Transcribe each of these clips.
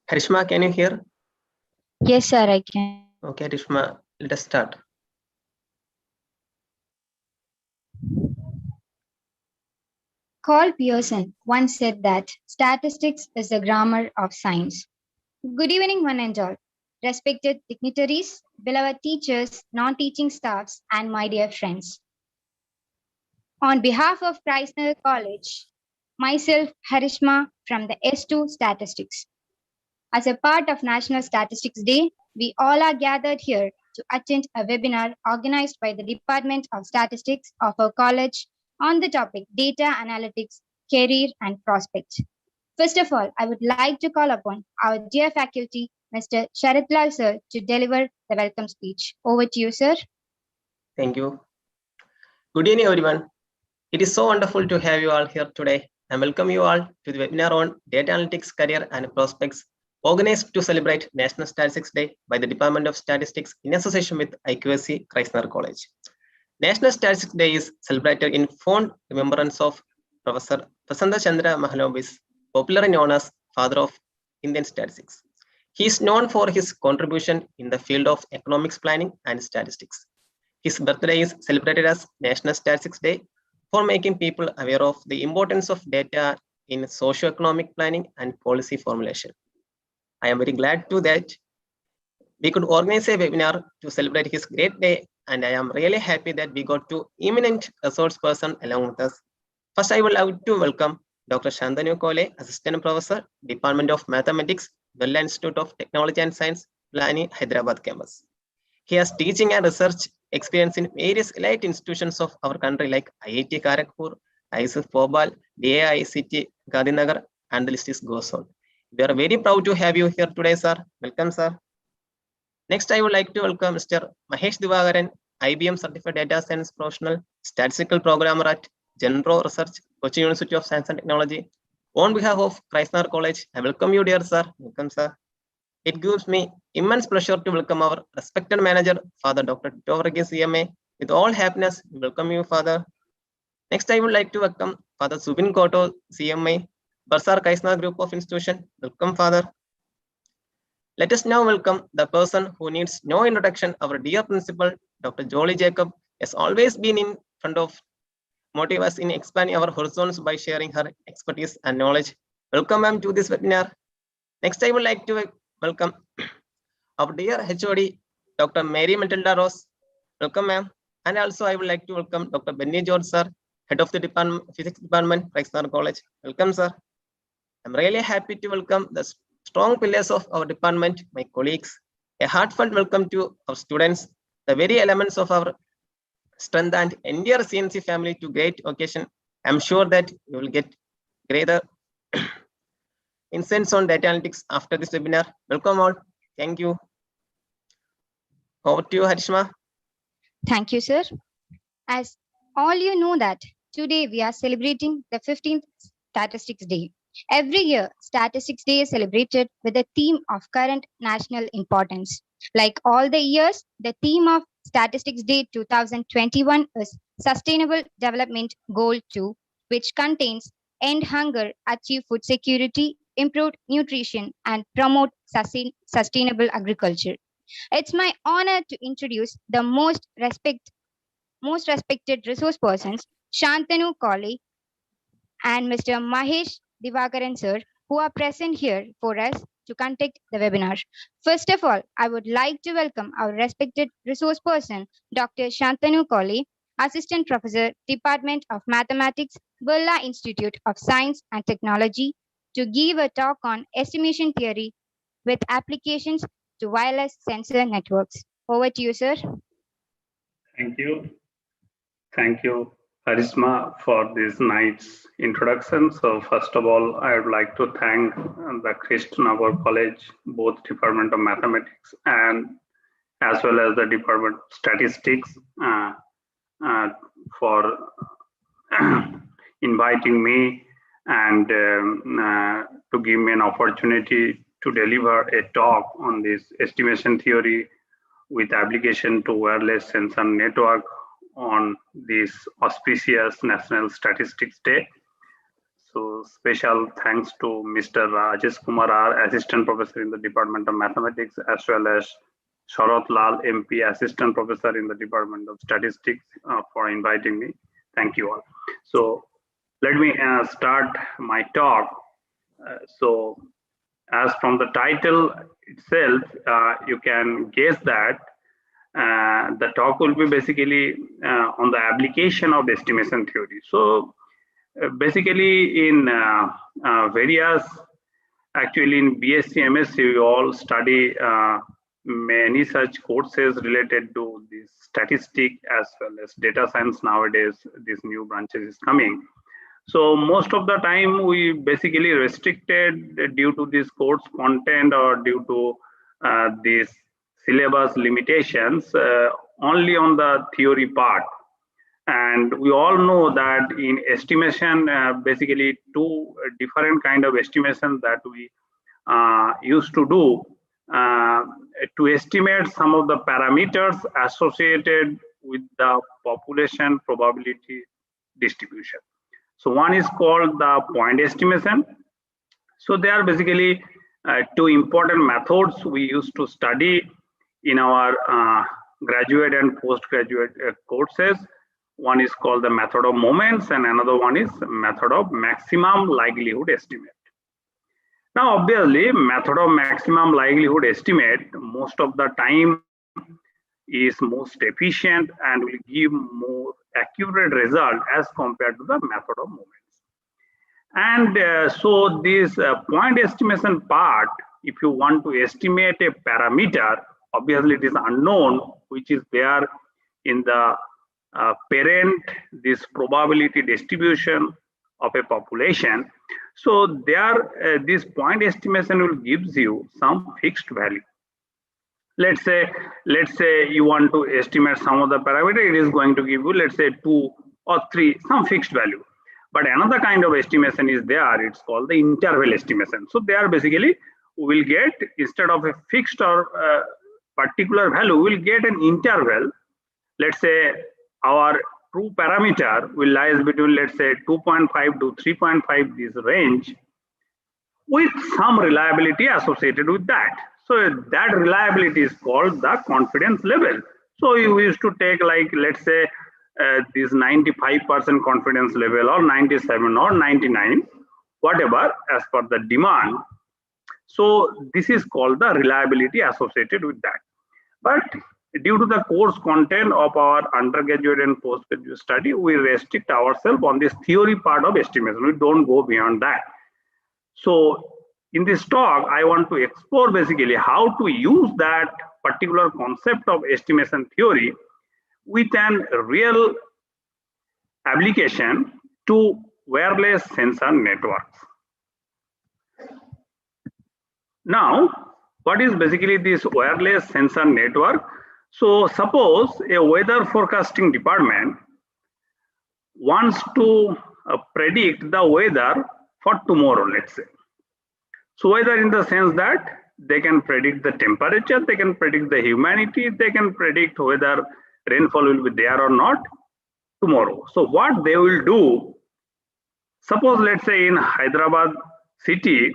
Harishma, can you hear? Yes, sir, I can. Okay, Harishma, let us start. Carl Pearson once said that statistics is the grammar of science. Good evening, one and all. Respected dignitaries, beloved teachers, non-teaching staffs, and my dear friends. On behalf of Chrysler College, myself, Harishma from the S2 Statistics. As a part of National Statistics Day, we all are gathered here to attend a webinar organized by the Department of Statistics of our college on the topic Data Analytics, Career and Prospects. First of all, I would like to call upon our dear faculty, Mr. Sarath Lal sir, to deliver the welcome speech. Over to you, sir. Thank you. Good evening, everyone. It is so wonderful to have you all here today. I welcome you all to the webinar on Data Analytics, Career and Prospects, organized to celebrate National Statistics Day by the Department of Statistics in association with IQSC Chrysler College. National Statistics Day is celebrated in fond remembrance of Professor Prasanta Chandra Mahalanobis, popularly known as Father of Indian Statistics. He is known for his contribution in the field of economics planning and statistics. His birthday is celebrated as National Statistics Day for making people aware of the importance of data in socio-economic planning and policy formulation. I am very glad to that we could organize a webinar to celebrate his great day, and I am really happy that we got two eminent resource person along with us. First, I would like to welcome Dr. Santanu Koley, Assistant Professor, Department of Mathematics, Birla Institute of Technology and Science, Pilani, Hyderabad campus. He has teaching and research experience in various elite institutions of our country like IIT Kharagpur, ISF Bhopal, DAICT Nagar, and the list goes on. We are very proud to have you here today, sir. Welcome, sir. Next, I would like to welcome Mr. Mahesh Divakaran, IBM Certified Data Science Professional, Statistical Programmer at Genpro Research, Cochin University of Science and Technology. On behalf of Chrysler College, I welcome you, dear sir. Welcome, sir. It gives me immense pleasure to welcome our respected manager, Father Dr. Titto Varghese, CMA. With all happiness, welcome you, Father. Next, I would like to welcome Father Subin Koto, CMA, Barsar Kaisna Group of Institution. Welcome, Father. Let us now welcome the person who needs no introduction, our dear principal, Dr. Jolie Jacob, has always been in front of motive us in expanding our horizons by sharing her expertise and knowledge. Welcome, ma'am, to this webinar. Next, I would like to welcome our dear HOD, Dr. Mary Metilda Rose. Welcome, ma'am. And also, I would like to welcome Dr. Benny George, sir, Head of the Department, Physics Department, Chrysler College. Welcome, sir. I'm really happy to welcome the strong pillars of our department, my colleagues. A heartfelt welcome to our students, the very elements of our strength and entire CNC family to great occasion. I'm sure that you will get greater insights on data analytics after this webinar. Welcome all. Thank you. Over to you, Harishma. Thank you, sir. As all you know that today we are celebrating the 15th Statistics Day. Every year, Statistics Day is celebrated with a theme of current national importance. Like all the years, the theme of Statistics Day 2021 is Sustainable Development Goal 2, which contains end hunger, achieve food security, improve nutrition, and promote sustainable agriculture. It's my honor to introduce the most respected resource persons, Santanu Koley and Mr. Mahesh Divakaran sir, who are present here for us to conduct the webinar. First of all, I would like to welcome our respected resource person, Dr. Santanu Koley, Assistant Professor, Department of Mathematics, Birla Institute of Science and Technology, to give a talk on estimation theory with applications to wireless sensor networks. Over to you, sir. Thank you. Thank you, Harishma, for this nice introduction. So first of all, I would like to thank the Nagar College, both Department of Mathematics and as well as the Department of Statistics for inviting me and to give me an opportunity to deliver a talk on this estimation theory with application to wireless sensor network on this auspicious National Statistics Day. So special thanks to Mr. Rajeshkumar, our Assistant Professor in the Department of Mathematics, as well as Sarath Lal M P, Assistant Professor in the Department of Statistics, for inviting me. Thank you all. So let me start my talk. So as from the title itself, you can guess that the talk will be basically on the application of estimation theory. So basically in various, actually in BSc, MSc, we all study many such courses related to this statistic as well as data science. Nowadays, these new branches is coming. So most of the time we basically restricted due to this course content or due to these syllabus limitations only on the theory part. And we all know that in estimation, basically two different kind of estimation that we used to do to estimate some of the parameters associated with the population probability distribution. So one is called the point estimation. So there are basically two important methods we used to study in our graduate and postgraduate courses. One is called the method of moments and another one is method of maximum likelihood estimate. Now obviously method of maximum likelihood estimate most of the time is most efficient and will give more accurate result as compared to the method of moments. And so this point estimation part, if you want to estimate a parameter, obviously it is unknown which is there in the parent, this probability distribution of a population. So there, this point estimation will gives you some fixed value. Let's say you want to estimate some of the parameter, it is going to give you, let's say 2 or 3, some fixed value. But another kind of estimation is there, it's called the interval estimation. So there basically we will get, instead of a fixed or particular value, we will get an interval. Let's say our true parameter will lies between, let's say 2.5 to 3.5, this range, with some reliability associated with that. So that reliability is called the confidence level. So you used to take, like, let's say this 95% confidence level or 97 or 99, whatever as per the demand. So this is called the reliability associated with that. But due to the course content of our undergraduate and postgraduate study, we restrict ourselves on this theory part of estimation. We don't go beyond that. So in this talk, I want to explore basically how to use that particular concept of estimation theory with an real application to wireless sensor networks. Now, what is basically this wireless sensor network? So suppose a weather forecasting department wants to predict the weather for tomorrow, let's say. So weather in the sense that they can predict the temperature, they can predict the humidity, they can predict whether rainfall will be there or not tomorrow. So what they will do, suppose let's say in Hyderabad city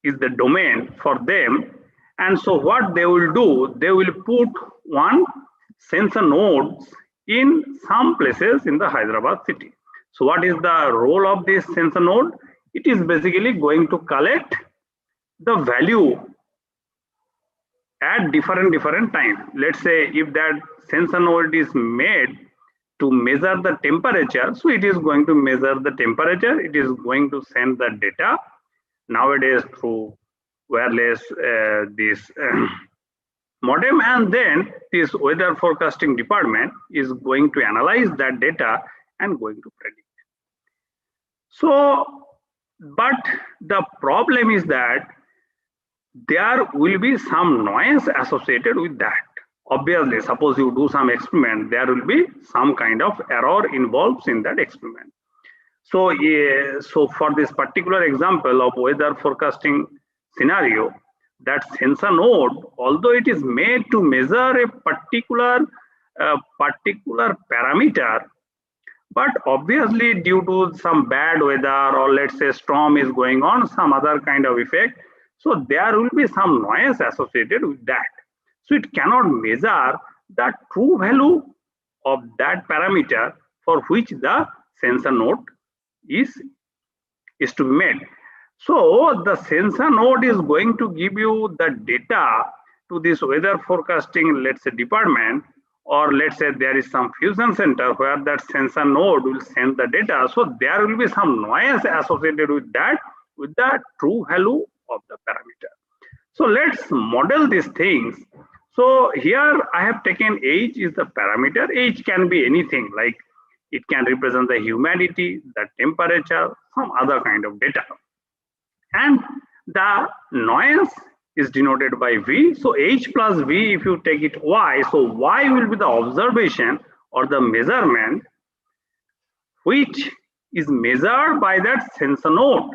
is the domain for them, and so what they will do, they will put one sensor nodes in some places in the Hyderabad city. So what is the role of this sensor node? It is basically going to collect the value at different times. Let's say if that sensor node is made to measure the temperature, so it is going to measure the temperature, it is going to send the data nowadays through wireless this modem, and then this weather forecasting department is going to analyze that data and going to predict. So, but the problem is that there will be some noise associated with that. Obviously, suppose you do some experiment, there will be some kind of error involved in that experiment. So, so for this particular example of weather forecasting scenario, that sensor node, although it is made to measure a particular parameter, But obviously due to some bad weather, or let's say storm is going on, some other kind of effect, so there will be some noise associated with that. So it cannot measure the true value of that parameter for which the sensor node is to be made. So the sensor node is going to give you the data to this weather forecasting, let's say, department, or let's say there is some fusion center where that sensor node will send the data. So there will be some noise associated with that, with the true value of the parameter. So let's model these things. So here I have taken H is the parameter. H can be anything, like it can represent the humidity, the temperature, some other kind of data. And the noise is denoted by V. So H plus V, if you take it Y, so Y will be the observation or the measurement which is measured by that sensor node.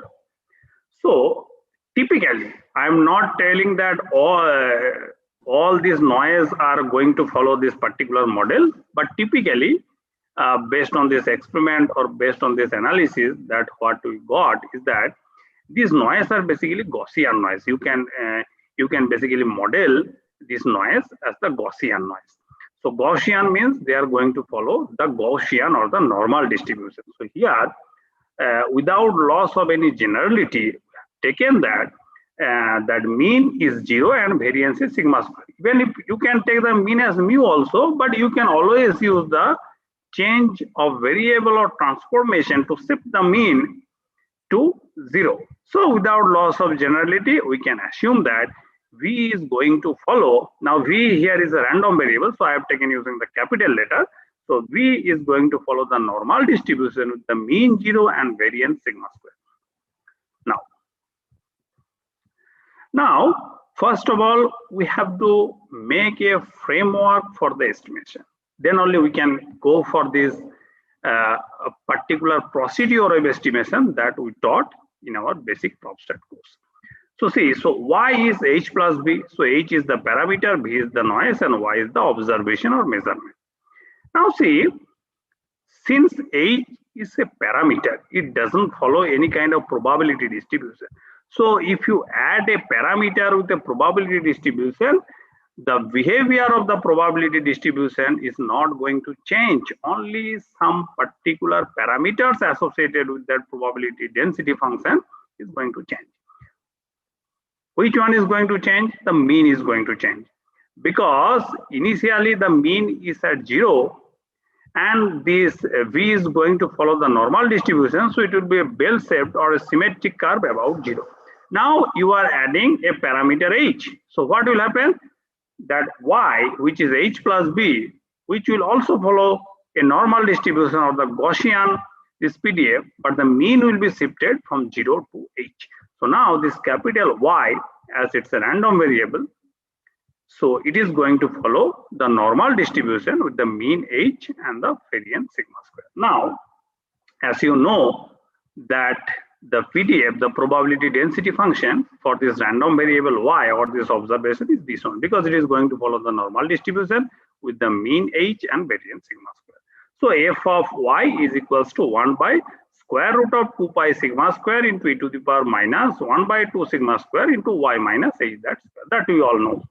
So typically, I'm not telling that all these noise are going to follow this particular model, but typically, based on this experiment or based on this analysis, that what we got is that these noise are basically Gaussian noise. You can basically model this noise as the Gaussian noise. So Gaussian means they are going to follow the Gaussian or the normal distribution. So here, without loss of any generality, taken that that mean is 0 and variance is sigma square. Even if you can take the mean as mu also, but you can always use the change of variable or transformation to shift the mean to 0. So without loss of generality, we can assume that V is going to follow. Now V here is a random variable, so I have taken using the capital letter. So V is going to follow the normal distribution with the mean 0 and variance sigma square. Now, first of all, we have to make a framework for the estimation. Then only we can go for this particular procedure of estimation that we taught in our basic PropStat course. So see, so Y is H plus B. So H is the parameter, B is the noise, and Y is the observation or measurement. Now see, since H is a parameter, it doesn't follow any kind of probability distribution. So if you add a parameter with a probability distribution, the behavior of the probability distribution is not going to change. Only some particular parameters associated with that probability density function is going to change. Which one is going to change? The mean is going to change. Because initially the mean is at 0 and this V is going to follow the normal distribution. So it will be a bell-shaped or a symmetric curve about 0. Now you are adding a parameter H. So what will happen? That Y, which is H plus B, which will also follow a normal distribution of the Gaussian, this PDF, but the mean will be shifted from 0 to H. So now this capital Y, as it's a random variable, so it is going to follow the normal distribution with the mean H and the variance sigma square. Now, as you know that the PDF, the probability density function for this random variable Y or this observation is this one, because it is going to follow the normal distribution with the mean H and variance sigma square. So f of Y is equals to 1 by square root of 2 pi sigma square into e to the power minus 1 by 2 sigma square into Y minus H. That we all know.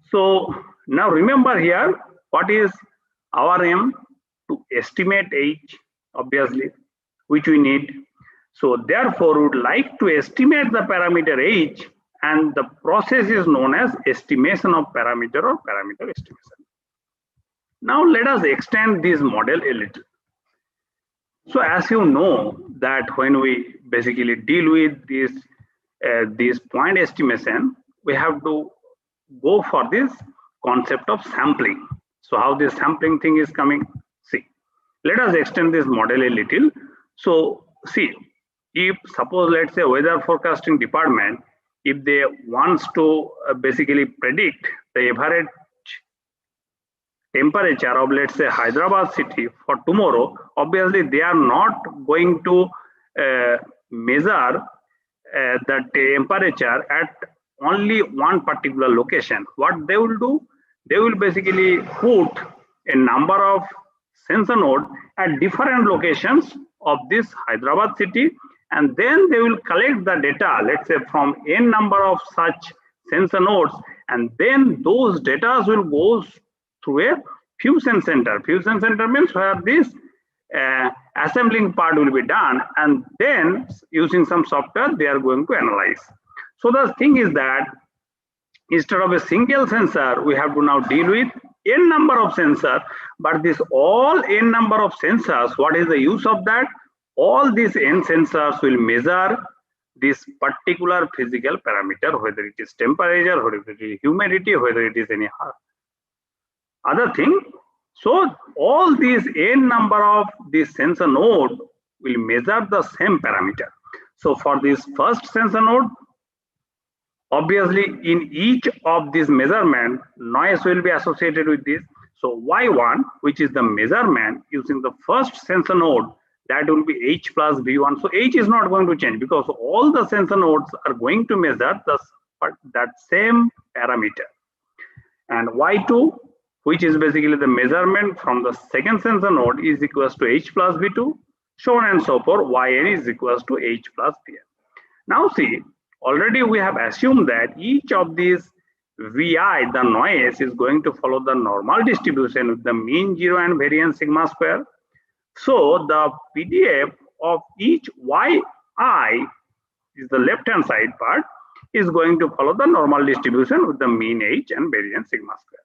So now remember here, what is our aim? To estimate H, obviously, which we need. So therefore, we would like to estimate the parameter H, and the process is known as estimation of parameter or parameter estimation. Now let us extend this model a little. So as you know that when we basically deal with this point estimation, we have to go for this concept of sampling. So how this sampling thing is coming? See, let us extend this model a little. So see, if suppose let's say weather forecasting department, if they wants to basically predict the average temperature of let's say Hyderabad city for tomorrow, obviously they are not going to measure the temperature at only one particular location. What they will do, they will basically put a number of sensor node at different locations of this Hyderabad city, and then they will collect the data, let's say from n number of such sensor nodes, and then those data will go through a fusion center. Fusion center means where this assembling part will be done, and then using some software they are going to analyze. So the thing is that instead of a single sensor, we have to now deal with n number of sensors. But this all n number of sensors, what is the use of that? All these n sensors will measure this particular physical parameter, whether it is temperature, whether it is humidity, whether it is any other thing. So all these n number of these sensor node will measure the same parameter. So for this first sensor node, obviously in each of these measurement, noise will be associated with this. So Y1, which is the measurement using the first sensor node, that will be H plus V1. So H is not going to change because all the sensor nodes are going to measure that same parameter. And Y2, which is basically the measurement from the second sensor node, is equals to H plus V2, so on and so forth. Yn is equals to H plus Vn. Now see, already we have assumed that each of these Vi, the noise, is going to follow the normal distribution with the mean 0 and variance sigma square. So the PDF of each Yi is the left hand side part, is going to follow the normal distribution with the mean H and variance sigma square.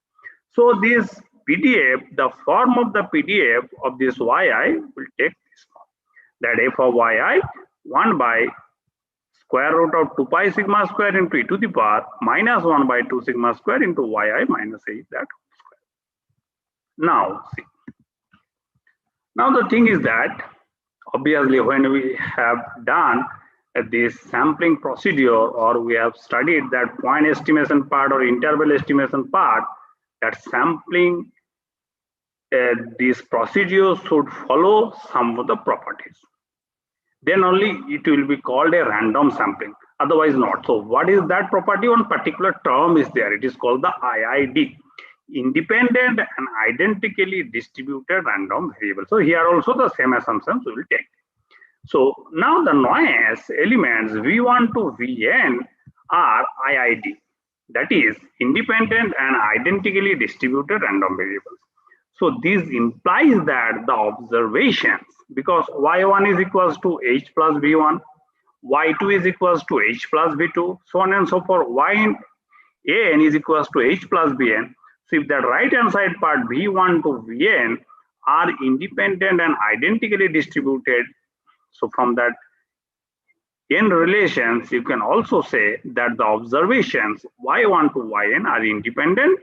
So this PDF, the form of the PDF of this Yi will take this form, that f of Yi 1 by square root of 2 pi sigma square into e to the power minus 1 by 2 sigma square into Yi minus H, that square. Now see. Now the thing is that obviously when we have done this sampling procedure, or we have studied that point estimation part or interval estimation part, that sampling, this procedure should follow some of the properties. Then only it will be called a random sampling, otherwise not. So what is that property? One particular term is there, it is called the IID, independent and identically distributed random variable. So here also the same assumptions we will take. So now the noise elements V1 to Vn are IID, that is independent and identically distributed random variables. So this implies that the observations, because Y1 is equals to H plus V1, Y2 is equals to H plus V2, so on and so forth, Yn is equals to H plus Vn. So if the right hand side part V1 to Vn are independent and identically distributed, so from that n relations, you can also say that the observations Y1 to Yn are independent,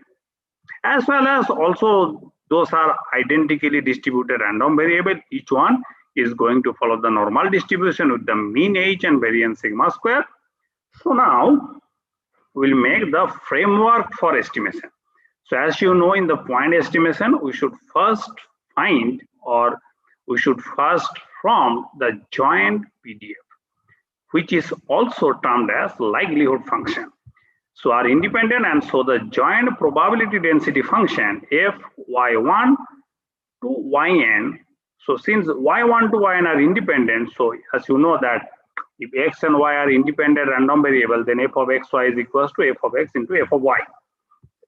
as well as also those are identically distributed random variable. Each one is going to follow the normal distribution with the mean H and variance sigma square. So now we'll make the framework for estimation. So as you know, in the point estimation, we should first find, or we should first form the joint PDF, which is also termed as likelihood function. So are independent, and so the joint probability density function f y1 to yn. So since y1 to yn are independent, so as you know that if x and y are independent random variable, then f of xy is equals to f of x into f of y.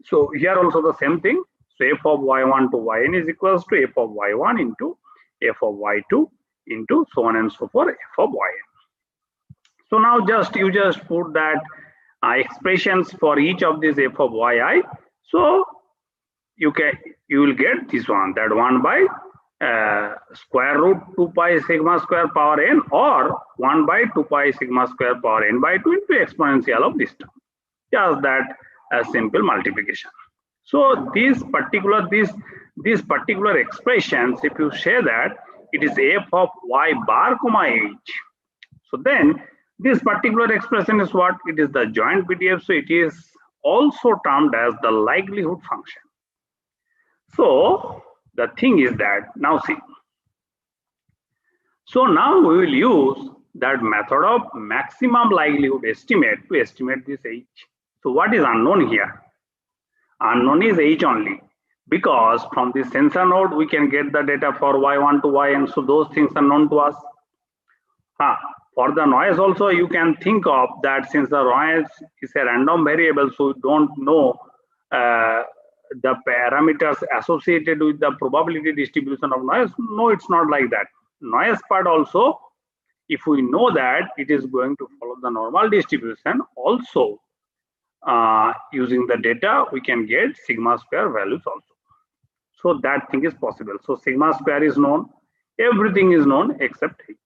So here also the same thing. So f of y1 to yn is equals to f of y1 into f of y2 into so on and so forth f of yn. So now you just put that expressions for each of these f of yi. So you will get this one, that 1 by square root 2 pi sigma square power n, or 1 by 2 pi sigma square power n by 2 into exponential of this term. Just that a simple multiplication. So these particular expressions, if you say that it is f of y bar comma h, so then this particular expression is what? It is the joint PDF, so it is also termed as the likelihood function. So the thing is that, now see, so now we will use that method of maximum likelihood estimate to estimate this H. So what is unknown here? Unknown is H only. because from the sensor node we can get the data for y1 to yn, so those things are known to us. For the noise also you can think of that, since the noise is a random variable, so we don't know the parameters associated with the probability distribution of noise. No, it's not like that. Noise part also, if we know that it is going to follow the normal distribution, also using the data we can get sigma square values also. So that thing is possible. So sigma square is known, everything is known except h.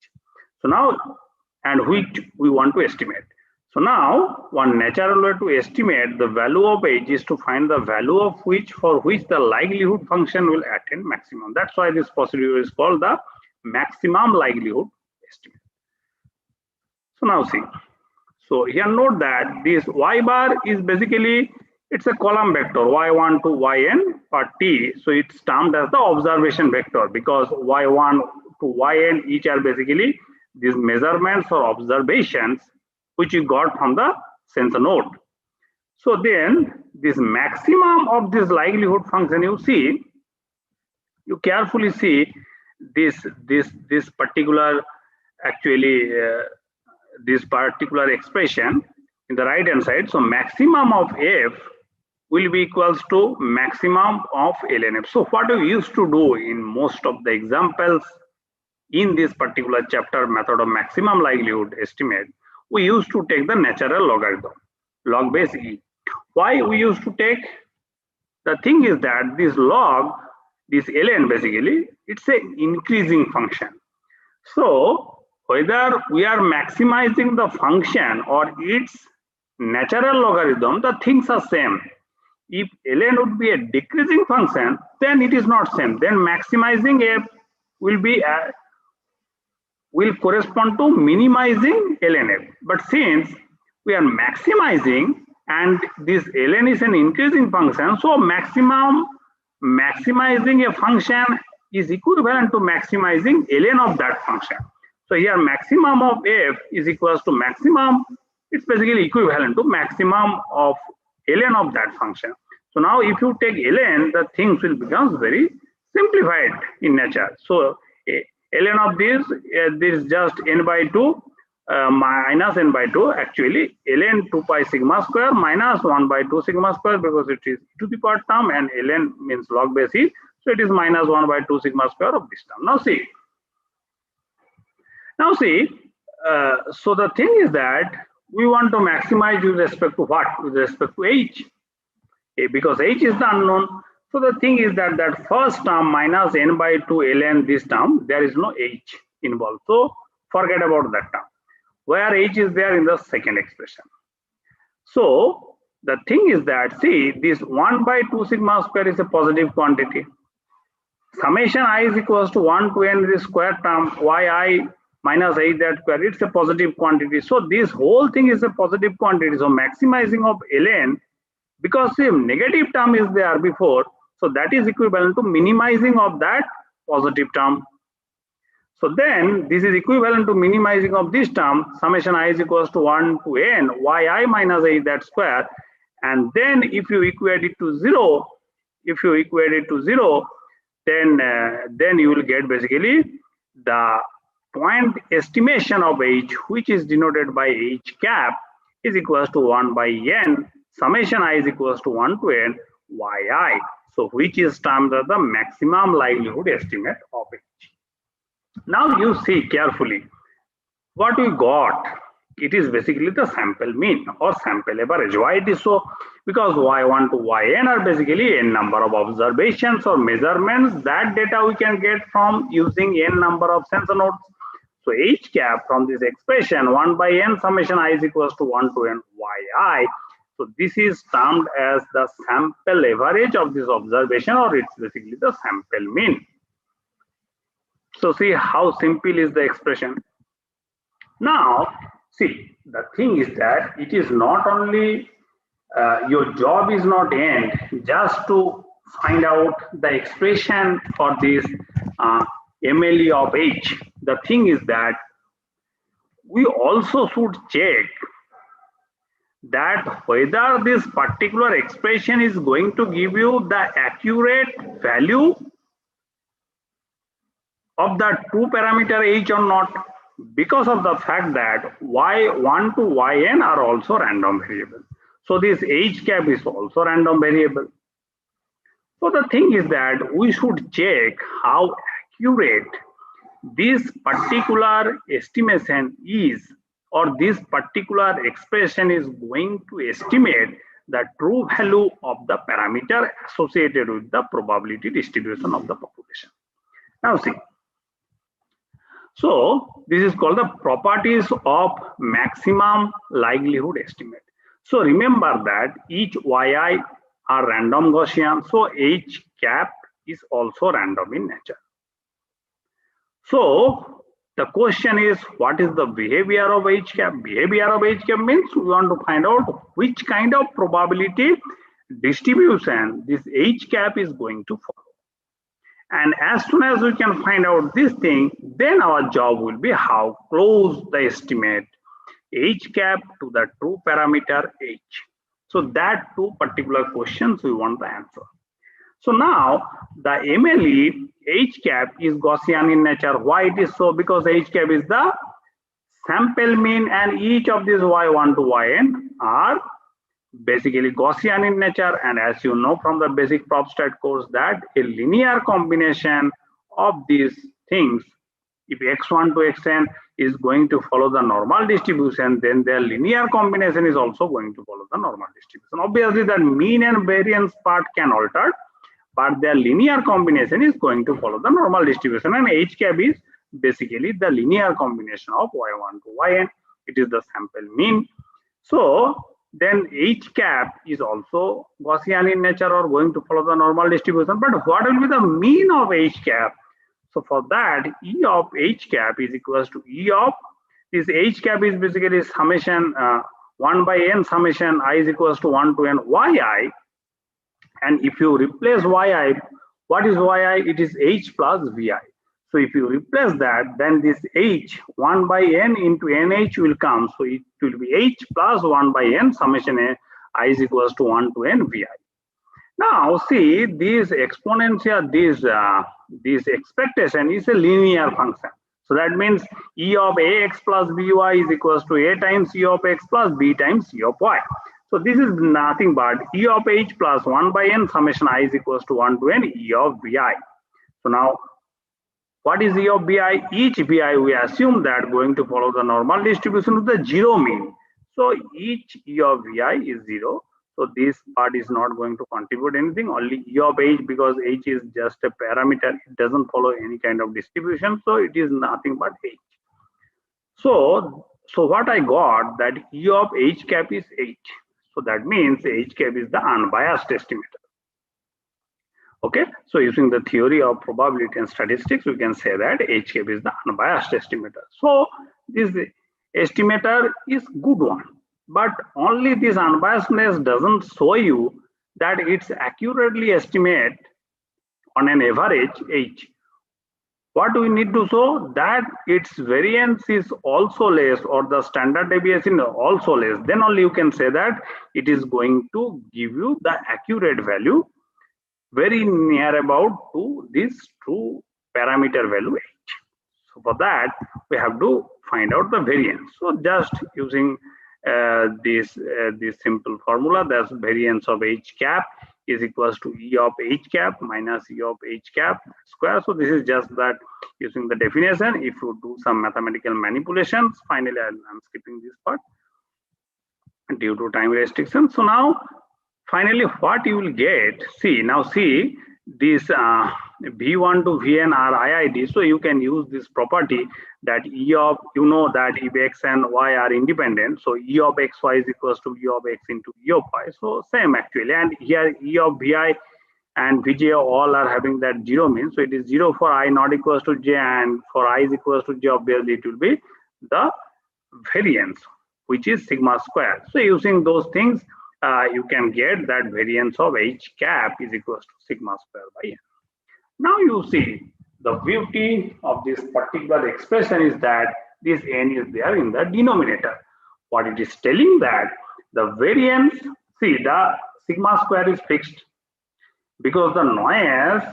So now, and which we want to estimate. So now one natural way to estimate the value of h is to find the value of which for which the likelihood function will attain maximum. That's why this procedure is called the maximum likelihood estimate. So now see, so here note that this y bar is basically, it's a column vector y1 to yn per t. So it's termed as the observation vector because y1 to yn each are basically these measurements or observations which you got from the sensor node. So then this maximum of this likelihood function, you see, you carefully see this particular actually this particular expression in the right hand side. So maximum of f will be equals to maximum of ln f. So what we used to do in most of the examples in this particular chapter method of maximum likelihood estimate, we used to take the natural logarithm, log base e. Why we used to take? The thing is that this log, this ln basically, it's an increasing function. So whether we are maximizing the function or its natural logarithm, the things are same. If ln would be a decreasing function, then it is not same. Then maximizing f will be will correspond to minimizing ln f. But since we are maximizing and this ln is an increasing function, so maximizing a function is equivalent to maximizing ln of that function. So here maximum of f is equals to maximum, it's basically equivalent to maximum of ln of that function. So now if you take ln, the things will become very simplified in nature. So ln of this is just n by 2 minus n by 2, actually ln 2 pi sigma square minus 1 by 2 sigma square, because it is to the power term and ln means log base e, so it is minus 1 by 2 sigma square of this term. Now see, so the thing is that we want to maximize with respect to what? With respect to h, because h is the unknown. So the thing is that that first term minus n by 2 ln this term, there is no h involved. So forget about that term. Where h is there in the second expression. So the thing is that, see, this 1 by 2 sigma square is a positive quantity. Summation I is equals to 1 to n this square term yi minus h that square, it's a positive quantity. So this whole thing is a positive quantity. So maximizing of ln, because the negative term is there before, so that is equivalent to minimizing of that positive term. So then this is equivalent to minimizing of this term, summation I is equals to 1 to n yi minus h that square. And then if you equate it to 0, then you will get basically the point estimation of h, which is denoted by h cap, is equals to 1 by n, summation I is equals to 1 to n yi. So which is termed as the maximum likelihood estimate of h. Now you see carefully what we got. It is basically the sample mean or sample average. Why it is so? Because y1 to yn are basically n number of observations or measurements. That data we can get from using n number of sensor nodes. So h cap from this expression 1 by n summation I is equals to 1 to n yi. So this is termed as the sample average of this observation, or it's basically the sample mean. So see how simple is the expression. Now see, the thing is that it is not only your job is not end just to find out the expression for this MLE of h. The thing is that we also should check that whether this particular expression is going to give you the accurate value of the true parameter h or not, because of the fact that y1 to yn are also random variable. So this h cap is also random variable. So the thing is that we should check how accurate this particular estimation is, or this particular expression is going to estimate the true value of the parameter associated with the probability distribution of the population. Now see, so this is called the properties of maximum likelihood estimate. So remember that each yi are random Gaussian, so h cap is also random in nature. So the question is, what is the behavior of h cap? Behavior of h cap means we want to find out which kind of probability distribution this h cap is going to follow. And as soon as we can find out this thing, then our job will be how close the estimate h cap to the true parameter h. So that two particular questions we want to answer. So now the MLE h cap is Gaussian in nature. Why it is so? Because h cap is the sample mean, and each of these y1 to yn are basically Gaussian in nature. And as you know from the basic prop stat course, that a linear combination of these things, if x1 to xn is going to follow the normal distribution, then their linear combination is also going to follow the normal distribution. Obviously the mean and variance part can alter, but their linear combination is going to follow the normal distribution, and h cap is basically the linear combination of y1 to yn. It is the sample mean. So then h cap is also Gaussian in nature, or going to follow the normal distribution. But what will be the mean of h cap? So for that, E of h cap is equals to E of this h cap is basically summation 1 by n summation I is equals to 1 to n yi. And if you replace yi, what is yi? It is h plus vi. So if you replace that, then this h 1 by n into nh will come. So it will be h plus 1 by n summation I is equals to 1 to n vi. Now see, this exponential, this expectation is a linear function. So that means E of ax plus by is equals to a times E of x plus b times E of y. So this is nothing but E of h plus 1 by n summation I is equals to 1 to n E of bi. So now what is E of bi? Each bi we assume that going to follow the normal distribution of the zero mean. So each E of vi is 0. So this part is not going to contribute anything, only E of h, because h is just a parameter. It doesn't follow any kind of distribution. So it is nothing but h. So what I got, that E of h cap is h. So that means h cap is the unbiased estimator. Okay. So using the theory of probability and statistics, we can say that h cap is the unbiased estimator. So this estimator is good one. But only this unbiasedness doesn't show you that it's accurately estimate on an average h. What we need to show that its variance is also less, or the standard deviation is also less. Then only you can say that it is going to give you the accurate value very near about to this true parameter value h. So for that we have to find out the variance. So just using this simple formula, that's variance of h cap is equals to E of h cap minus E of h cap square. So this is just that using the definition. If you do some mathematical manipulations, finally I'm skipping this part due to time restrictions. So now finally what you will get, see this V1 to Vn are IID. So you can use this property that E of, you know that if x and y are independent, so E of xy is equals to E of x into E of y. So same actually, and here E of vi and vj all are having that zero mean. So it is 0 for I not equals to j, and for I is equals to j, obviously it will be the variance, which is sigma square. So using those things, you can get that variance of h cap is equals to sigma square by n. Now you see, the beauty of this particular expression is that this n is there in the denominator. What it is telling that The variance, see, the sigma square is fixed because the noise,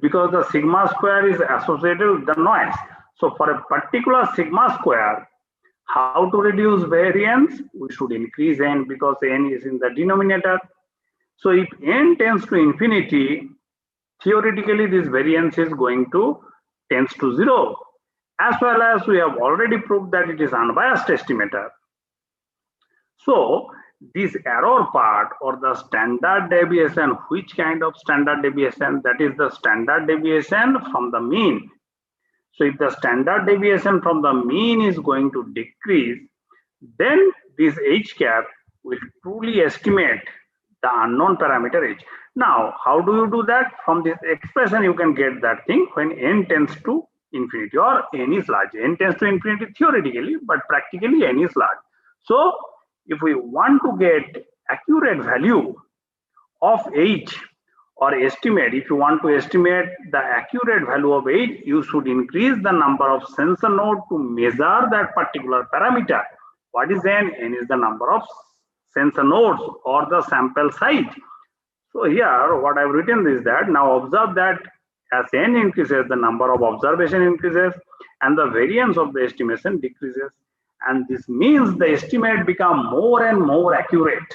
because the sigma square is associated with the noise. So for a particular sigma square, how to reduce variance? We should increase n because n is in the denominator. So if n tends to infinity, theoretically this variance is going to tends to 0, as well as we have already proved that it is unbiased estimator. So this error part or the standard deviation, which kind of standard deviation? That is the standard deviation from the mean. So if the standard deviation from the mean is going to decrease, then this h cap will truly estimate the unknown parameter h. Now, how do you do that? From this expression, you can get that thing when n tends to infinity or n is large. N tends to infinity theoretically, but practically n is large. So if we want to get accurate value of h or estimate, if you want to estimate the accurate value of h, you should increase the number of sensor nodes to measure that particular parameter. What is n? N is the number of sensor nodes or the sample size. So here what I've written is that now observe that as n increases, the number of observation increases and the variance of the estimation decreases. And this means the estimate become more and more accurate.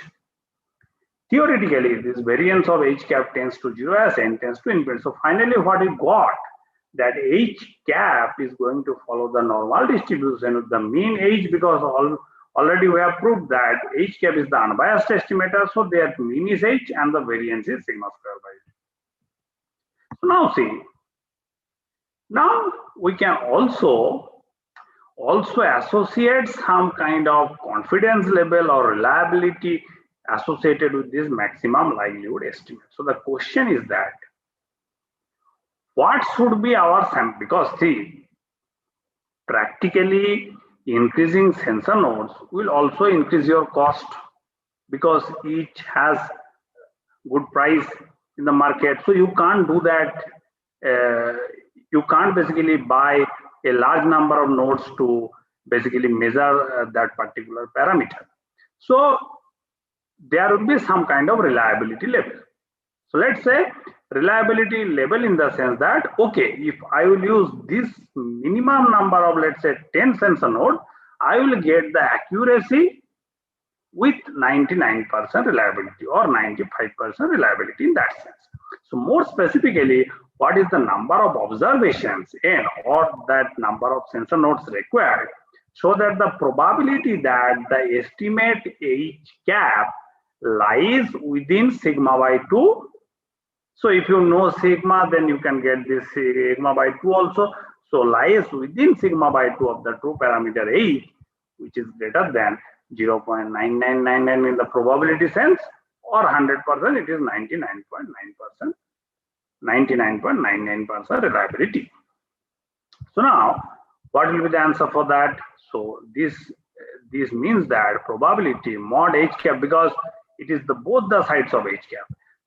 Theoretically, this variance of h cap tends to 0 as n tends to infinity. So finally what we got, that h cap is going to follow the normal distribution with the mean h, because already we have proved that h cap is the unbiased estimator, so their mean is h and the variance is sigma square by h. So now see, now we can also associate some kind of confidence level or reliability associated with this maximum likelihood estimate. So the question is that what should be our sample? Because see, practically increasing sensor nodes will also increase your cost because each has good price in the market. So you can't do that. You can't basically buy a large number of nodes to basically measure that particular parameter. So there will be some kind of reliability level. So let's say reliability level in the sense that, okay, if I will use this minimum number of, let's say 10 sensor node, I will get the accuracy with 99% reliability or 95% reliability in that sense. So more specifically, what is the number of observations n or that number of sensor nodes required, so that the probability that the estimate h cap lies within sigma by 2. So if you know sigma, then you can get this sigma by 2 also. So lies within sigma by 2 of the true parameter h, which is greater than 0.9999 in the probability sense, or 100%, it is 99.9%, 99.99% reliability. So now, what will be the answer for that? So this means that probability mod h cap, because it is both the sides of h cap.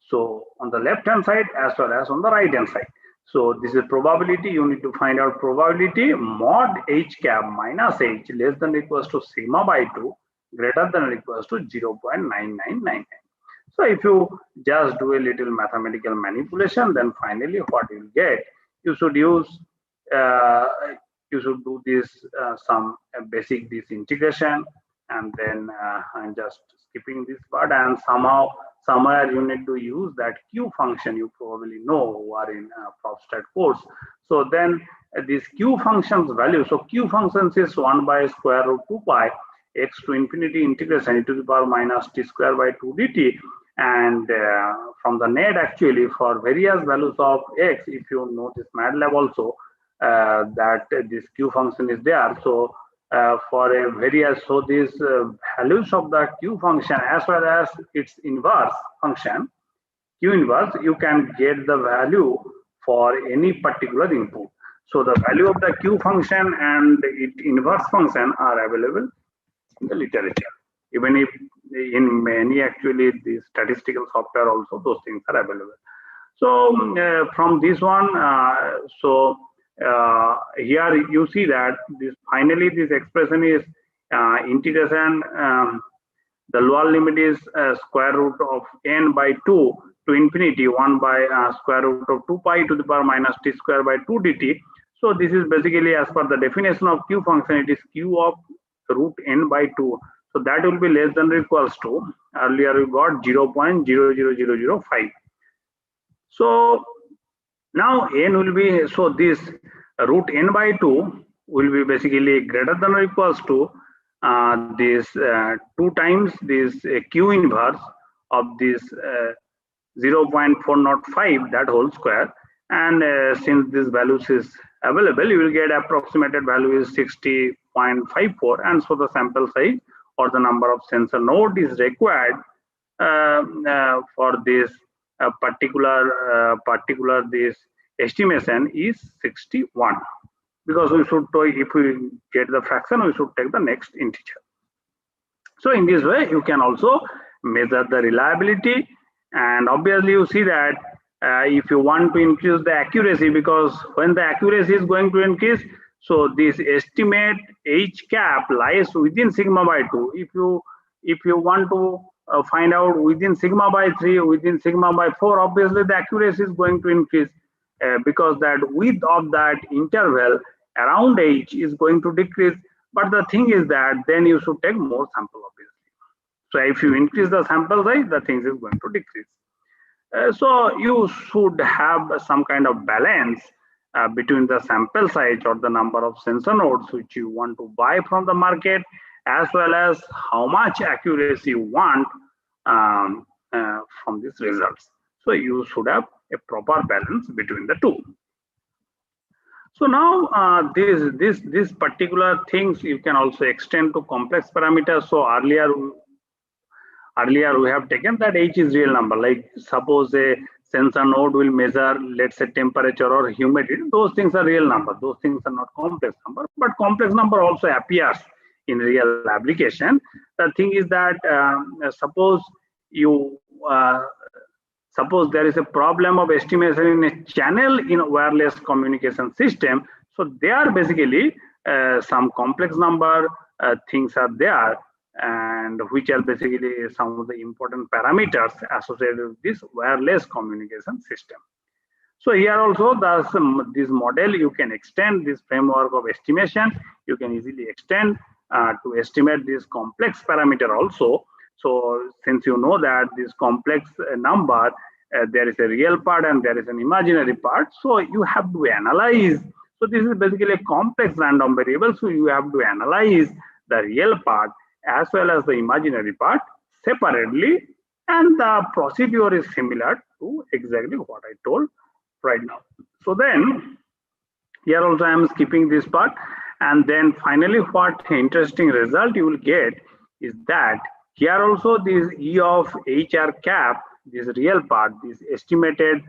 So on the left hand side as well as on the right hand side. So this is probability. You need to find out probability mod h cap minus h less than or equals to sigma by 2 greater than or equals to 0.9999. So if you just do a little mathematical manipulation, then finally what you will get, you should use you should do this some basic this integration, and then I'm just skipping this part, and somewhere you need to use that q function. You probably know who are in PropStat course. So then this q function's value, so q functions is 1 by square root 2 pi x to infinity integration e to the power minus t square by 2 dt, and from the net actually for various values of x, if you know this MATLAB also, that this q function is there. So for a various, so these values of the q function as well as its inverse function q inverse, you can get the value for any particular input. So the value of the q function and its inverse function are available in the literature. Even if in many actually the statistical software also those things are available. So from this one, here you see that this finally this expression is integration The lower limit is square root of n by 2 to infinity 1 by square root of 2 pi to the power minus t square by 2 dt. So this is basically as per the definition of q function, it is q of root n by 2. So that will be less than or equals to, earlier we got 0.00005. So now n will be, so this root n by 2 will be basically greater than or equals to this 2 times this q inverse of this 0.405, that whole square. And since this values is available, you will get approximated value is 60.54, and so the sample size or the number of sensor node is required for this particular this estimation is 61, because we should, if we get the fraction, we should take the next integer. So in this way you can also measure the reliability, and obviously you see that if you want to increase the accuracy, because when the accuracy is going to increase, so this estimate h cap lies within sigma by 2. If you want to find out within sigma by 3, within sigma by 4, obviously the accuracy is going to increase because that width of that interval around h is going to decrease. But the thing is that then you should take more sample, obviously. So if you increase the sample size, the things is going to decrease. So you should have some kind of balance between the sample size or the number of sensor nodes which you want to buy from the market, as well as how much accuracy you want from these results. So you should have a proper balance between the two. So now this particular things you can also extend to complex parameters. So earlier we have taken that h is real number. Like suppose a sensor node will measure, let's say, temperature or humidity. Those things are real number. Those things are not complex number. But complex number also appears in real application. The thing is that suppose there is a problem of estimation in a channel in a wireless communication system. So there basically some complex number things are there, and which are basically some of the important parameters associated with this wireless communication system. So here also this model you can extend this framework of estimation. You can easily extend to estimate this complex parameter also. So since you know that this complex number, there is a real part and there is an imaginary part. So you have to analyze. So this is basically a complex random variable. So you have to analyze the real part as well as the imaginary part separately. And the procedure is similar to exactly what I told right now. So then here also I am skipping this part. And then finally, what interesting result you will get is that here also this E of HR cap, this real part, this estimated,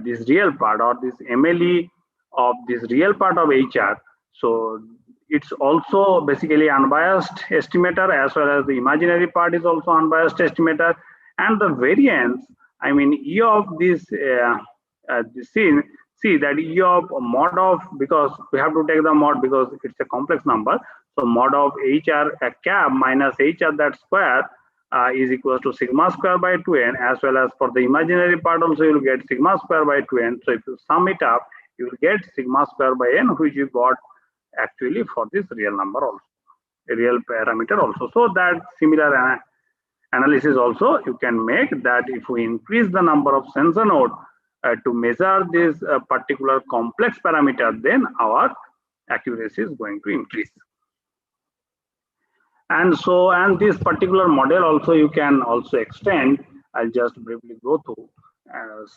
this real part or this MLE of this real part of HR. So it's also basically unbiased estimator, as well as the imaginary part is also unbiased estimator. And the variance, I mean, E of this, see that E of mod of, because we have to take the mod because it's a complex number. So mod of HR cap minus HR that square is equals to sigma square by 2n, as well as for the imaginary part also you will get sigma square by 2n. So if you sum it up, you will get sigma square by n, which you got actually for this real number also, a real parameter also. So that similar analysis also you can make, that if we increase the number of sensor node to measure this particular complex parameter, then our accuracy is going to increase. And so, and this particular model also you can also extend. I'll just briefly go through as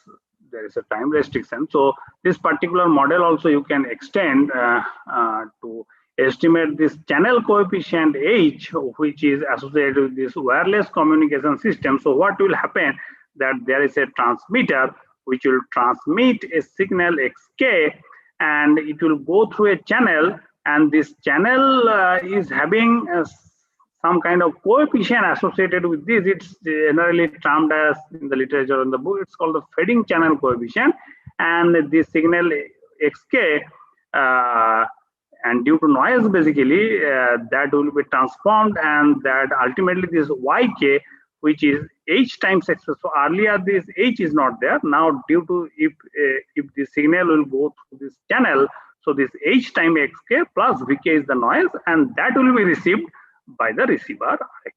there is a time restriction. So this particular model also you can extend to estimate this channel coefficient H, which is associated with this wireless communication system. So what will happen, that there is a transmitter which will transmit a signal xk, and it will go through a channel, and this channel is having some kind of coefficient associated with this. It's generally termed as, in the literature in the book, it's called the fading channel coefficient. And this signal xk and due to noise, basically that will be transformed, and that ultimately this yk, which is h times x. So earlier this h is not there. Now due to if the signal will go through this channel, so this h times xk plus vk is the noise, and that will be received by the receiver x.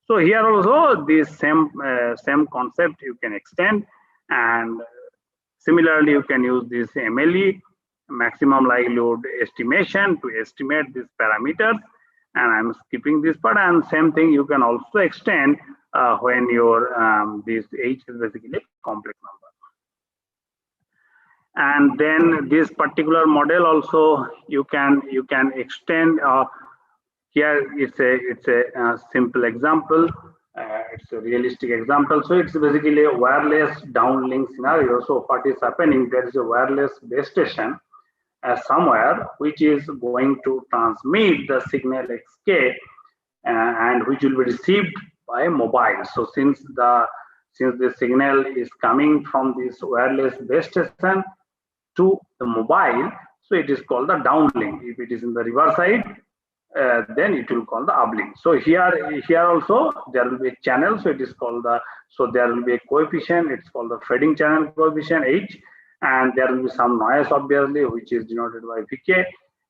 So here also this same concept you can extend, and similarly you can use this MLE, maximum likelihood estimation, to estimate these parameters. And I'm skipping this part. And same thing you can also extend when your this h is basically a complex number. And then this particular model also you can extend. Here it's a simple example. It's a realistic example. So it's basically a wireless downlink scenario. So what is happening? There is a wireless base station somewhere which is going to transmit the signal xk, and which will be received by mobile. So since the signal is coming from this wireless base station to the mobile, so it is called the downlink. If it is in the reverse side, then it will call the uplink. So here also there will be a channel, so it is called the, so there will be a coefficient, it's called the fading channel coefficient h, and there will be some noise obviously which is denoted by vk,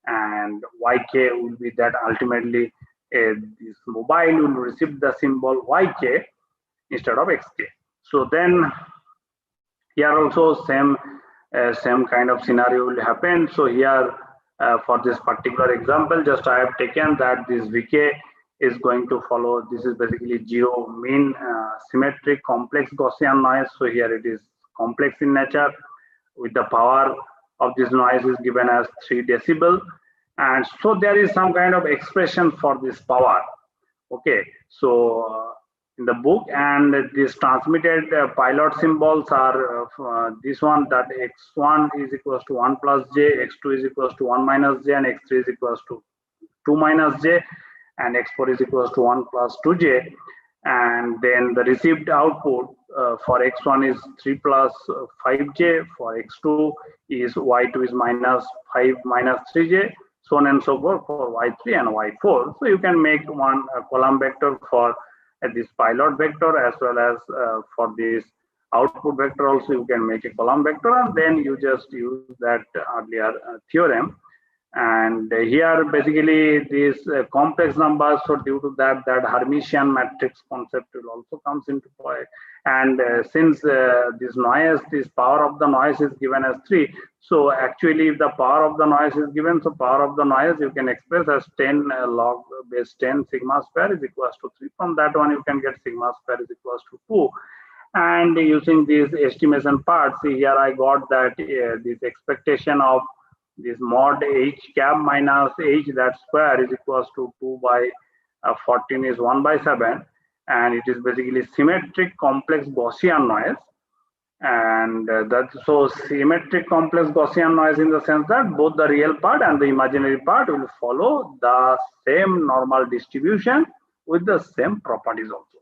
and yk will be that ultimately this mobile will receive the symbol yk instead of xk. So then here also same kind of scenario will happen. So here for this particular example, just I have taken that this vk is going to follow, this is basically zero mean symmetric complex Gaussian noise. So here it is complex in nature, with the power of this noise is given as 3 decibel, and so there is some kind of expression for this power. Okay, so in the book, and this transmitted pilot symbols are this one, that x1 is equals to 1 plus j, x2 is equals to 1 minus j, and x3 is equals to 2 minus j, and x4 is equals to 1 plus 2j. And then the received output for x1 is 3 plus 5j, for x2 is y2 is minus 5 minus 3j, so on and so forth for y3 and y4. So you can make one column vector for this pilot vector, as well as for this output vector also you can make a column vector, and then you just use that earlier theorem. And here basically these complex numbers, so due to that Hermitian matrix concept will also comes into play. And since this noise, this power of the noise is given as 3, so actually if the power of the noise is given, so power of the noise you can express as 10 log base 10 sigma square is equals to 3. From that one you can get sigma square is equals to 2. And using these estimation parts, see here I got that this expectation of this mod h cap minus h that square is equals to 2 by 14 is 1 by 7, and it is basically symmetric complex Gaussian noise. And that's so symmetric complex Gaussian noise in the sense that both the real part and the imaginary part will follow the same normal distribution with the same properties also.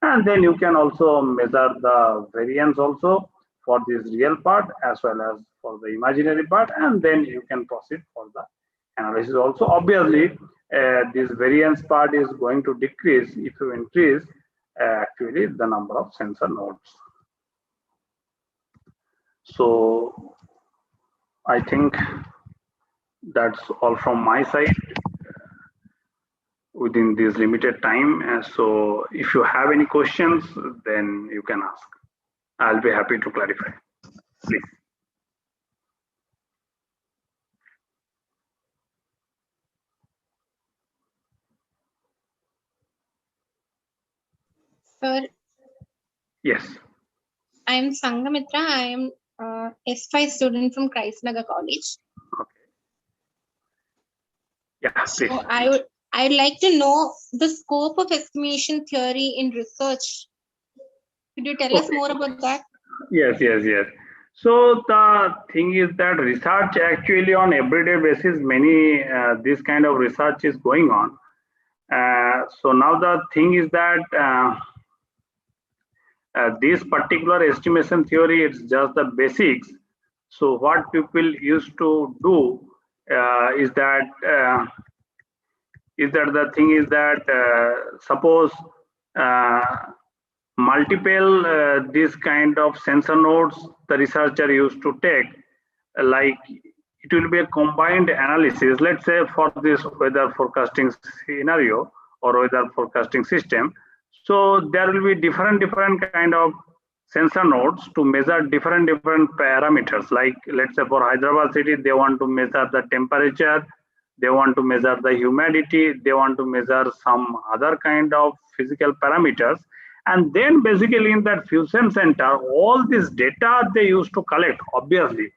And then you can also measure the variance also for this real part as well as for the imaginary part, and then you can proceed for the analysis also. Obviously this variance part is going to decrease if you increase actually the number of sensor nodes. So I think that's all from my side within this limited time. So if you have any questions, then you can ask. I'll be happy to clarify. Please. Sir, yes. I am Sangamitra. I am S5 student from Christ Nagar College. Okay. Yeah, please. So I'd like to know the scope of estimation theory in research. Could you tell us more about that? Yes. So the thing is that research actually on everyday basis, many this kind of research is going on. So now the thing is that this particular estimation theory, it's just the basics. So what people used to do is that the thing is that suppose multiple this kind of sensor nodes the researcher used to take, like it will be a combined analysis. Let's say for this weather forecasting scenario or weather forecasting system, so there will be different kind of sensor nodes to measure different parameters. Like let's say for Hyderabad city, they want to measure the temperature, they want to measure the humidity, they want to measure some other kind of physical parameters. And then basically in that fusion center, all this data they used to collect. Obviously,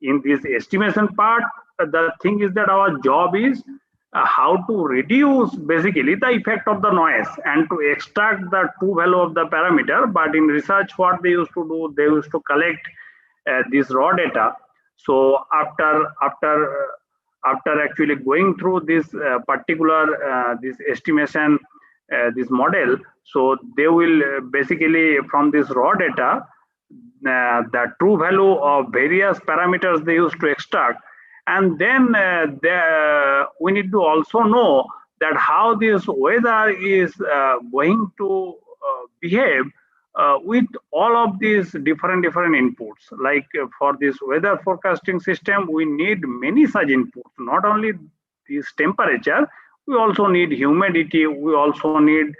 in this estimation part, the thing is that our job is how to reduce basically the effect of the noise and to extract the true value of the parameter. But in research, what they used to do, they used to collect this raw data. So after actually going through this particular this estimation, this model, so they will basically from this raw data the true value of various parameters they used to extract. And then we need to also know that how this weather is going to behave with all of these different inputs. Like for this weather forecasting system, we need many such inputs. Not only this temperature, we also need humidity. We also need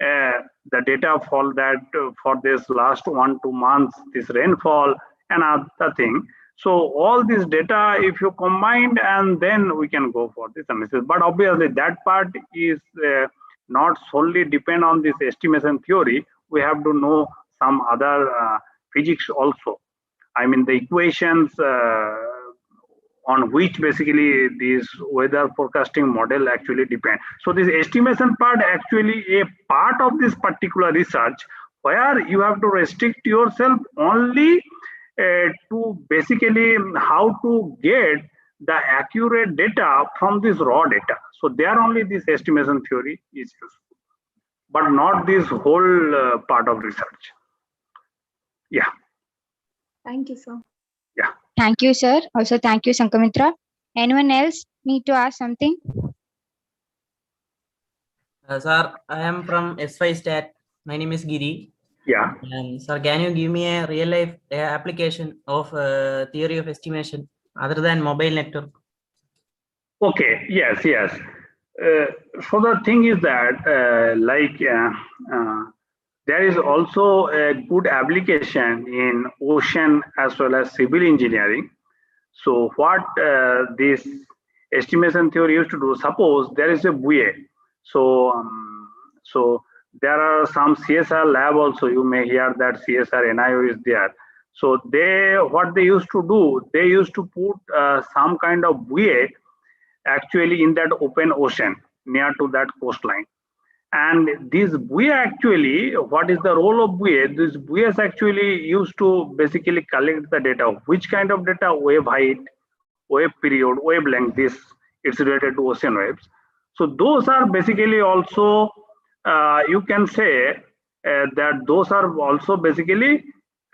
the data for that for this last 1-2 months, this rainfall and other thing. So all this data, if you combine, and then we can go for this analysis. But obviously that part is not solely depend on this estimation theory. We have to know some other physics also. I mean the equations on which basically this weather forecasting model actually depend. So this estimation part actually a part of this particular research where you have to restrict yourself only to basically how to get the accurate data from this raw data. So there only this estimation theory is useful, but not this whole part of research. Yeah. Thank you, sir. Yeah. Thank you, sir. Also, thank you, Sankamitra. Anyone else need to ask something? Sir, I am from S5 Stat. My name is Giri. Yeah. And sir, can you give me a real life application of theory of estimation other than mobile network? Okay. Yes. So the thing is that there is also a good application in ocean as well as civil engineering. So what this estimation theory used to do, suppose there is a buoy. So there are some CSR lab also, you may hear that CSR NIO is there. So what they used to do, they used to put some kind of buoy actually in that open ocean near to that coastline. And this buoy actually, what is the role of buoy? This buoys actually used to basically collect the data. Which kind of data? Wave height, wave period, wavelength. This it's related to ocean waves. So those are basically also you can say that those are also basically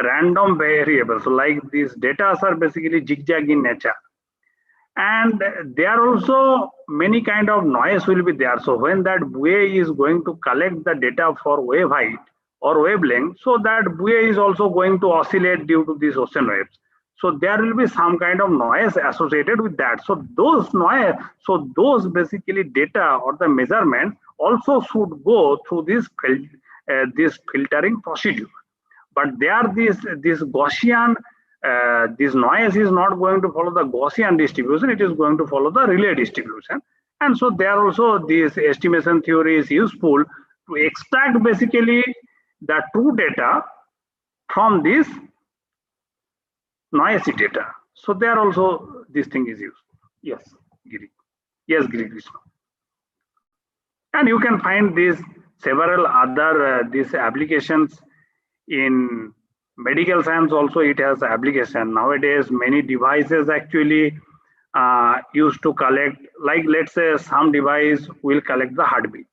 random variables. So like these data are basically zigzag in nature. And there are also many kind of noise will be there. So when that buoy is going to collect the data for wave height or wavelength, so that buoy is also going to oscillate due to these ocean waves. So there will be some kind of noise associated with that. So those basically data or the measurement also should go through this filtering procedure. But there this Gaussian this noise is not going to follow the Gaussian distribution, it is going to follow the Rayleigh distribution. And so there also this estimation theory is useful to extract basically the true data from this noisy data. So there also this thing is useful. Yes, Giri. Yes, Giri Krishna. And you can find these several other these applications in medical science also. It has application nowadays. Many devices actually used to collect, like let's say some device will collect the heartbeat.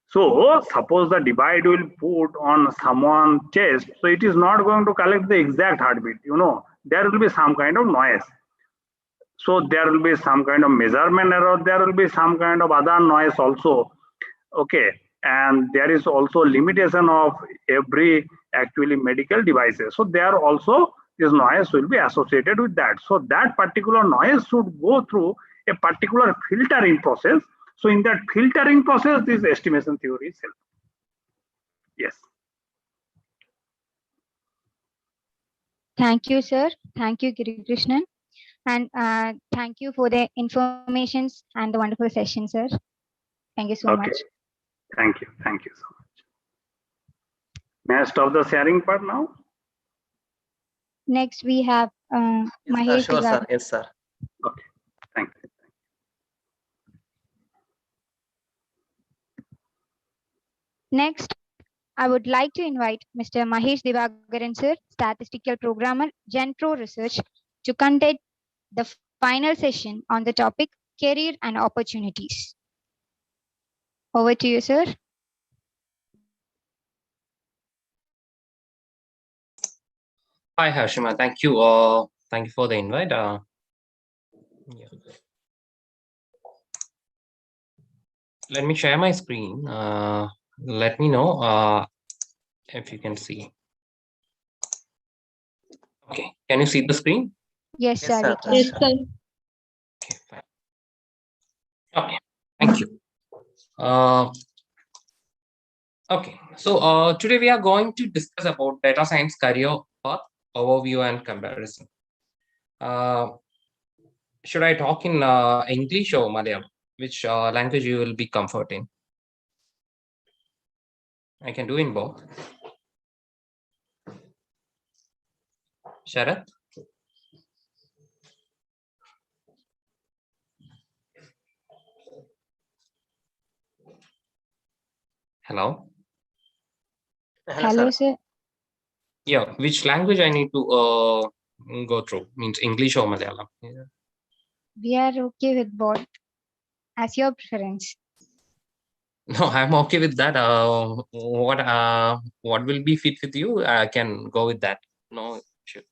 So suppose the device will put on someone's chest, so it is not going to collect the exact heartbeat. There will be some kind of noise. So there will be some kind of measurement error. There will be some kind of other noise also. Okay, and there is also limitation of every actually medical devices. So there also this noise will be associated with that. So that particular noise should go through a particular filtering process. So in that filtering process, this estimation theory is helpful. Yes. Thank you, sir. Thank you, Giri Krishnan. And thank you for the informations and the wonderful session, sir. Thank you so Okay. much. Thank you. Thank you so much. May I stop the sharing part now? Next, we have Yes, sir, Mahesh sure, sir. Divakaran. Yes, sir. Okay. Thank you. Next, I would like to invite Mr. Mahesh Divakaran, sir, Statistical Programmer, Genpro Research, to conduct the final session on the topic Career and Opportunities. Over to you, sir. Hi, Harishma. Thank you. Thank you for the invite. Yeah. Let me share my screen. Let me know if you can see. Okay. Can you see the screen? Yes, Yes, sir. sir. We can. Yes, sir. Okay, fine. Okay. Thank you. Okay. So today we are going to discuss about data science career path overview and comparison. Should I talk in English or Malayalam? Which language you will be comforting? I can do in both. Sharath? Hello? Hello, sir. Yeah, which language I need to go through? Means English or Malayalam? Yeah. We are okay with both as your preference. No, I'm okay with that. What will be fit with you? I can go with that. No issue.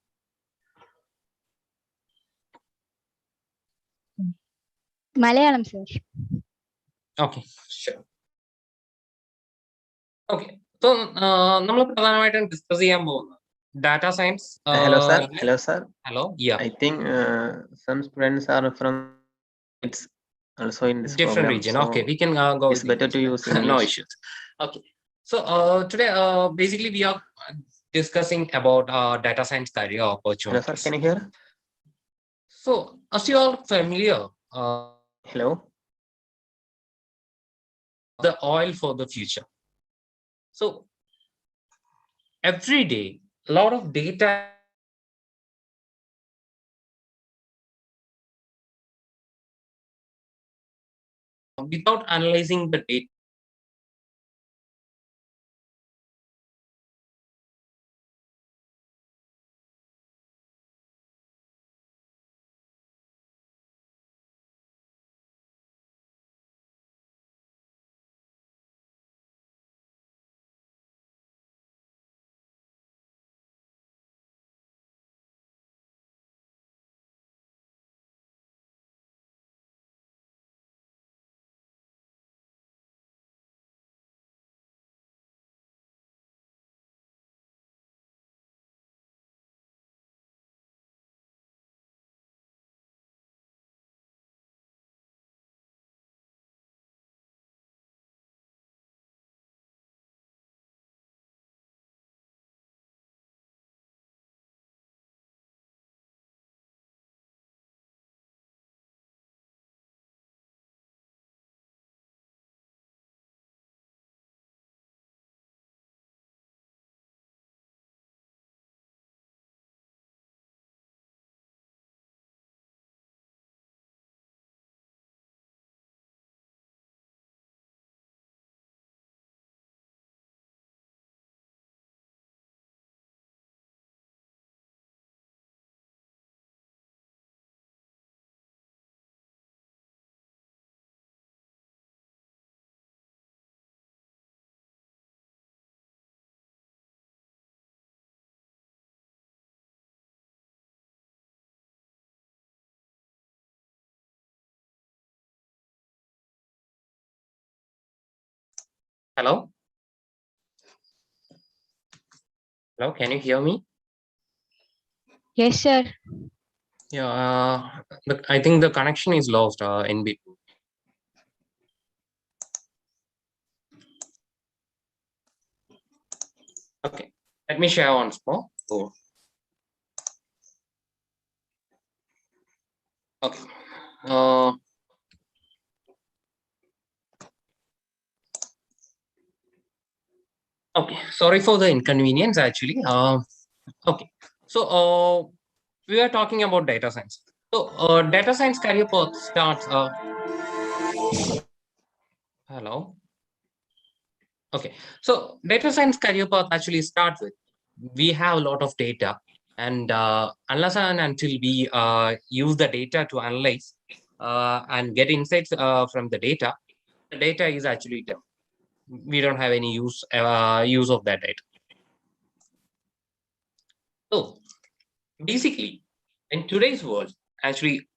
Malayalam, sir. Okay, sure. Okay. So നമ്മൾ പ്രധാനമായിട്ടും discuss ചെയ്യാൻ പോകുന്നത് data science. Hello, sir. Hello, sir. Hello. Yeah. I think some students are from it's also in this Different program. region. So Okay, we can go it's with better to use no English. issues. Okay. So today basically we are discussing about data science career Hello, opportunities. sir. Can you hear? So as you are familiar, Hello. the oil for the future. So every day, a lot of data without analyzing the data. Hello? Hello, can you hear me? Yes, sir. Yeah, I think the connection is lost in between. Okay, let me share once more. Oh. Okay. Okay, sorry for the inconvenience actually. Okay, so we are talking about data science. So data science career path starts. Hello. Okay, so data science career path actually starts with we have a lot of data, and unless and until we use the data to analyze and get insights from the data is actually done. We don't have any use of that data. So basically, in today's world, actually,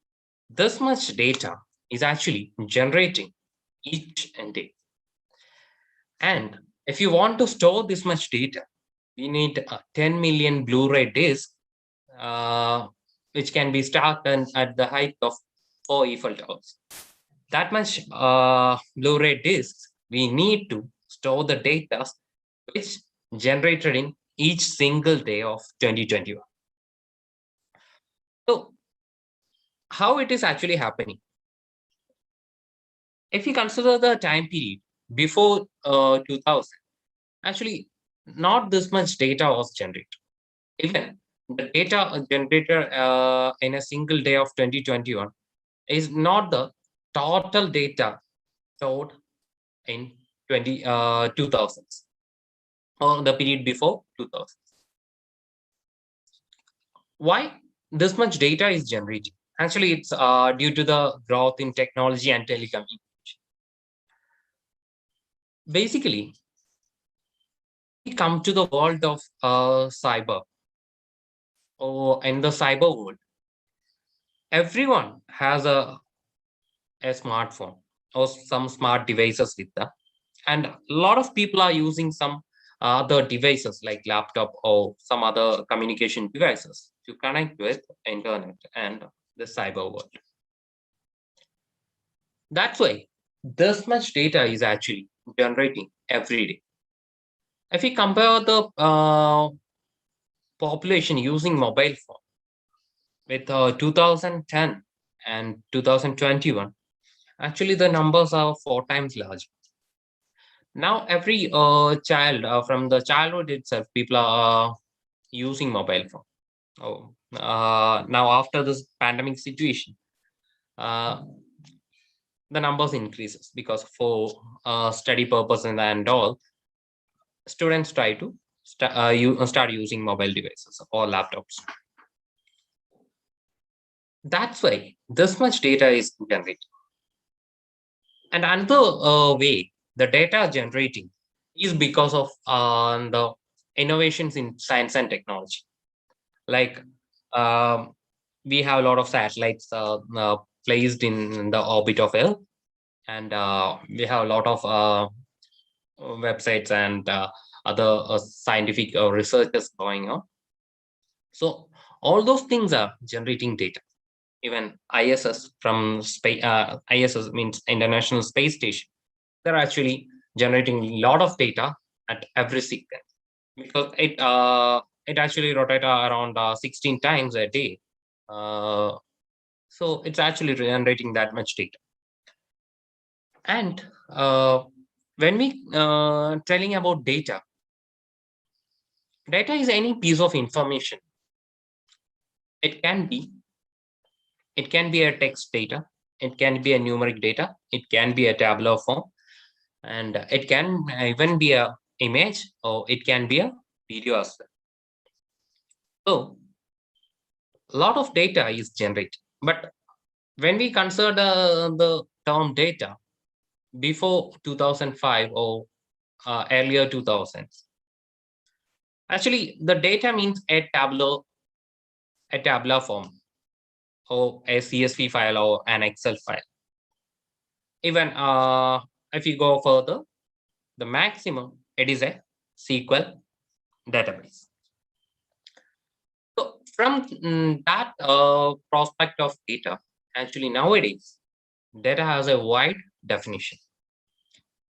this much data is actually generating each and day. And if you want to store this much data, we need 10 million Blu-ray discs, which can be stacked at the height of 4 Eiffel Towers. That much Blu-ray discs, we need to store the data which generated in each single day of 2021. So how it is actually happening? If you consider the time period before 2000, actually not this much data was generated. Even the data generated in a single day of 2021 is not the total data stored in 2000s or the period before 2000. Why this much data is generated? Actually, it's due to the growth in technology and telecommunication. Basically, we come to the world of cyber, or in the cyber world, everyone has a smartphone or some smart devices with them, and a lot of people are using some other devices like laptop or some other communication devices to connect with internet and the cyber world. That's why this much data is actually generating every day. If we compare the population using mobile phone with 2010 and 2021, actually the numbers are 4 times larger. Now every child from the childhood itself, people are using mobile phone. Oh, now after this pandemic situation, the numbers increases because for study purpose and all, students try to start using mobile devices or laptops. That's why this much data is generated. And another way the data generating is because of the innovations in science and technology. Like we have a lot of satellites placed in the orbit of Earth, and we have a lot of websites and other scientific researches going on. So all those things are generating data. Even ISS from space, ISS means International Space Station, they're actually generating a lot of data at every second because it actually rotates around 16 times a day. So it's actually generating that much data. And when we telling about data is any piece of information. It can be a text data, it can be a numeric data, it can be a tabular form, and it can even be a image, or it can be a video as well. So a lot of data is generated, but when we consider the term data before 2005 or earlier 2000s, actually the data means a tabular form or a CSV file or an Excel file. Even if you go further, the maximum, it is a SQL database. So from that prospect of data, actually nowadays, data has a wide definition.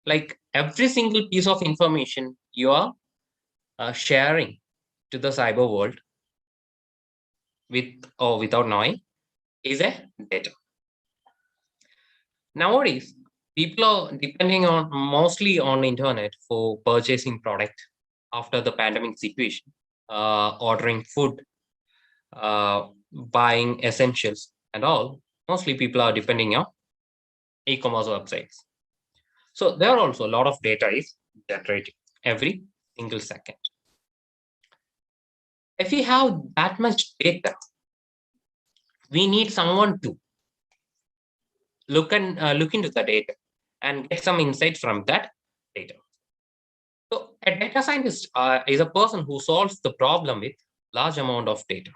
Like every single piece of information you are sharing to the cyber world with or without knowing is a data. Nowadays, people are depending on mostly on internet for purchasing product after the pandemic situation, ordering food, buying essentials and all. Mostly people are depending on e-commerce websites. So there are also a lot of data is generated every single second. If we have that much data, we need someone to look into the data and get some insights from that data. So a data scientist is a person who solves the problem with large amount of data.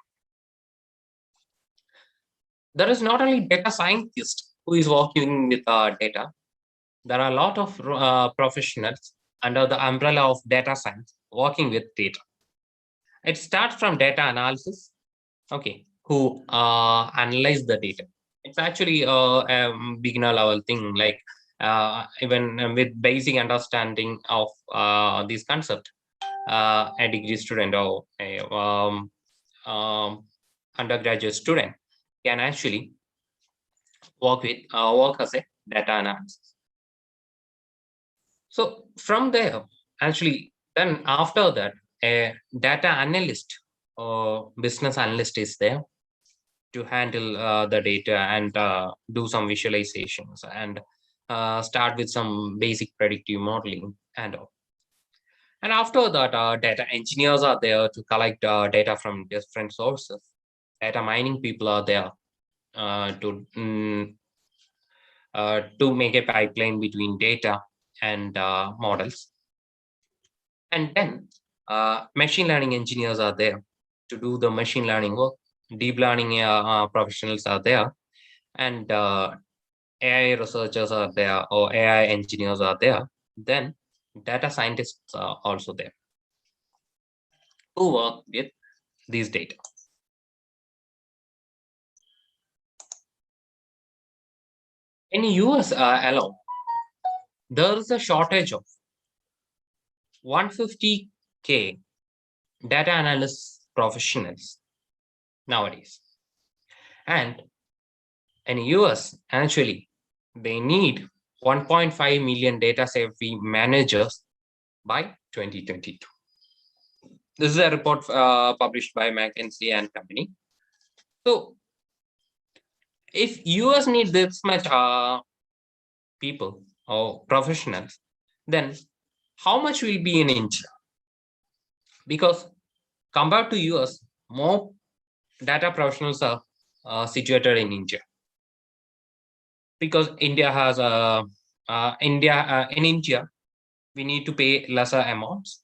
There is not only data scientist who is working with data. There are a lot of professionals under the umbrella of data science working with data. It starts from data analysis, okay, who analyze the data. It's actually a beginner level thing, like even with basic understanding of this concept, a degree student or a undergraduate student can actually work as a data analyst. So from there, actually, then after that, a data analyst or business analyst is there to handle the data and do some visualizations and start with some basic predictive modeling and all. And after that, data engineers are there to collect data from different sources. Data mining people are there to make a pipeline between data and models. And then machine learning engineers are there to do the machine learning work. Deep learning professionals are there, and AI researchers are there, or AI engineers are there. Then data scientists are also there who work with these data. In US alone, there is a shortage of 150K data analyst professionals nowadays. And in US, actually, they need 1.5 million data safety managers by 2022. This is a report published by McKinsey and Company. So if US need this much people or professionals, then how much will be in India? Because compared to US, more data professionals are situated in India. Because India has in India, we need to pay lesser amounts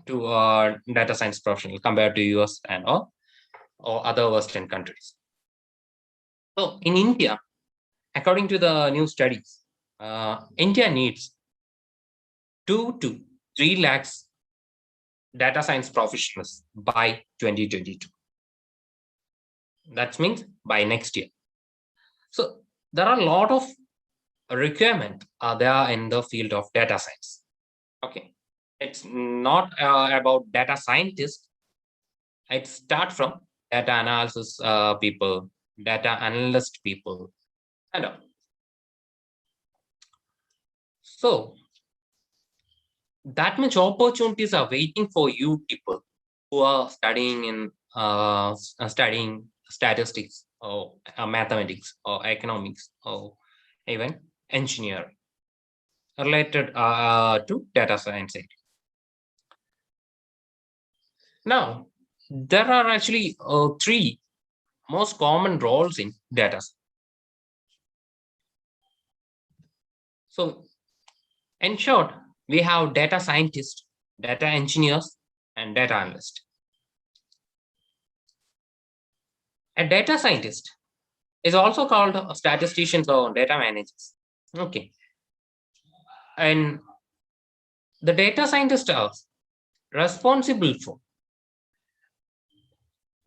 to data science professionals compared to US and or other Western countries. So in India, according to the new studies, India needs 2 to 3 lakhs data science professionals by 2022. That means by next year. So there are a lot of requirement there in the field of data science. Okay, it's not about data scientists. It starts from data analysis people, data analyst people, and all. So that much opportunities are waiting for you people who are studying in studying statistics or mathematics or economics or even engineering related to data science. Now, there are actually 3 most common roles in data. So, in short, we have data scientists, data engineers, and data analysts. A data scientist is also called statisticians or data managers. Okay. And The data scientists are responsible for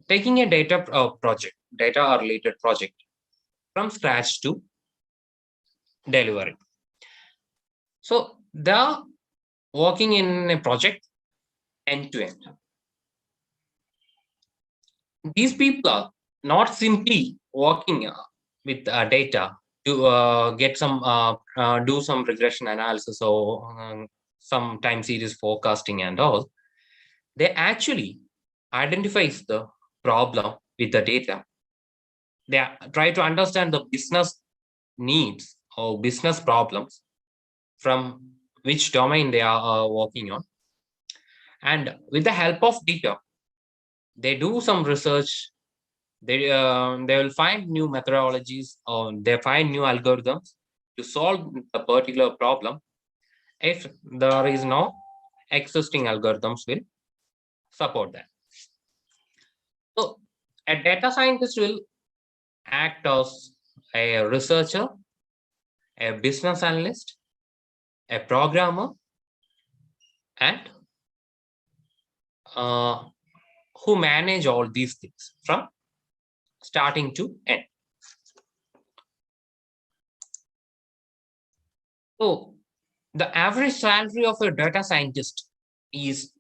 taking a data related project from scratch to delivery. So they're working in a project end to end. These people are not simply working with data to get some do some regression analysis or some time series forecasting and all. They actually identifies the problem with the data. They try to understand the business needs or business problems from which domain they are working on, and with the help of data they do some research. They will find new methodologies or they find new algorithms to solve a particular problem. If there is no existing algorithms will support that. So a data scientist will act as a researcher, a business analyst, a programmer, and who manage all these things from starting to end. So the average salary of a data scientist is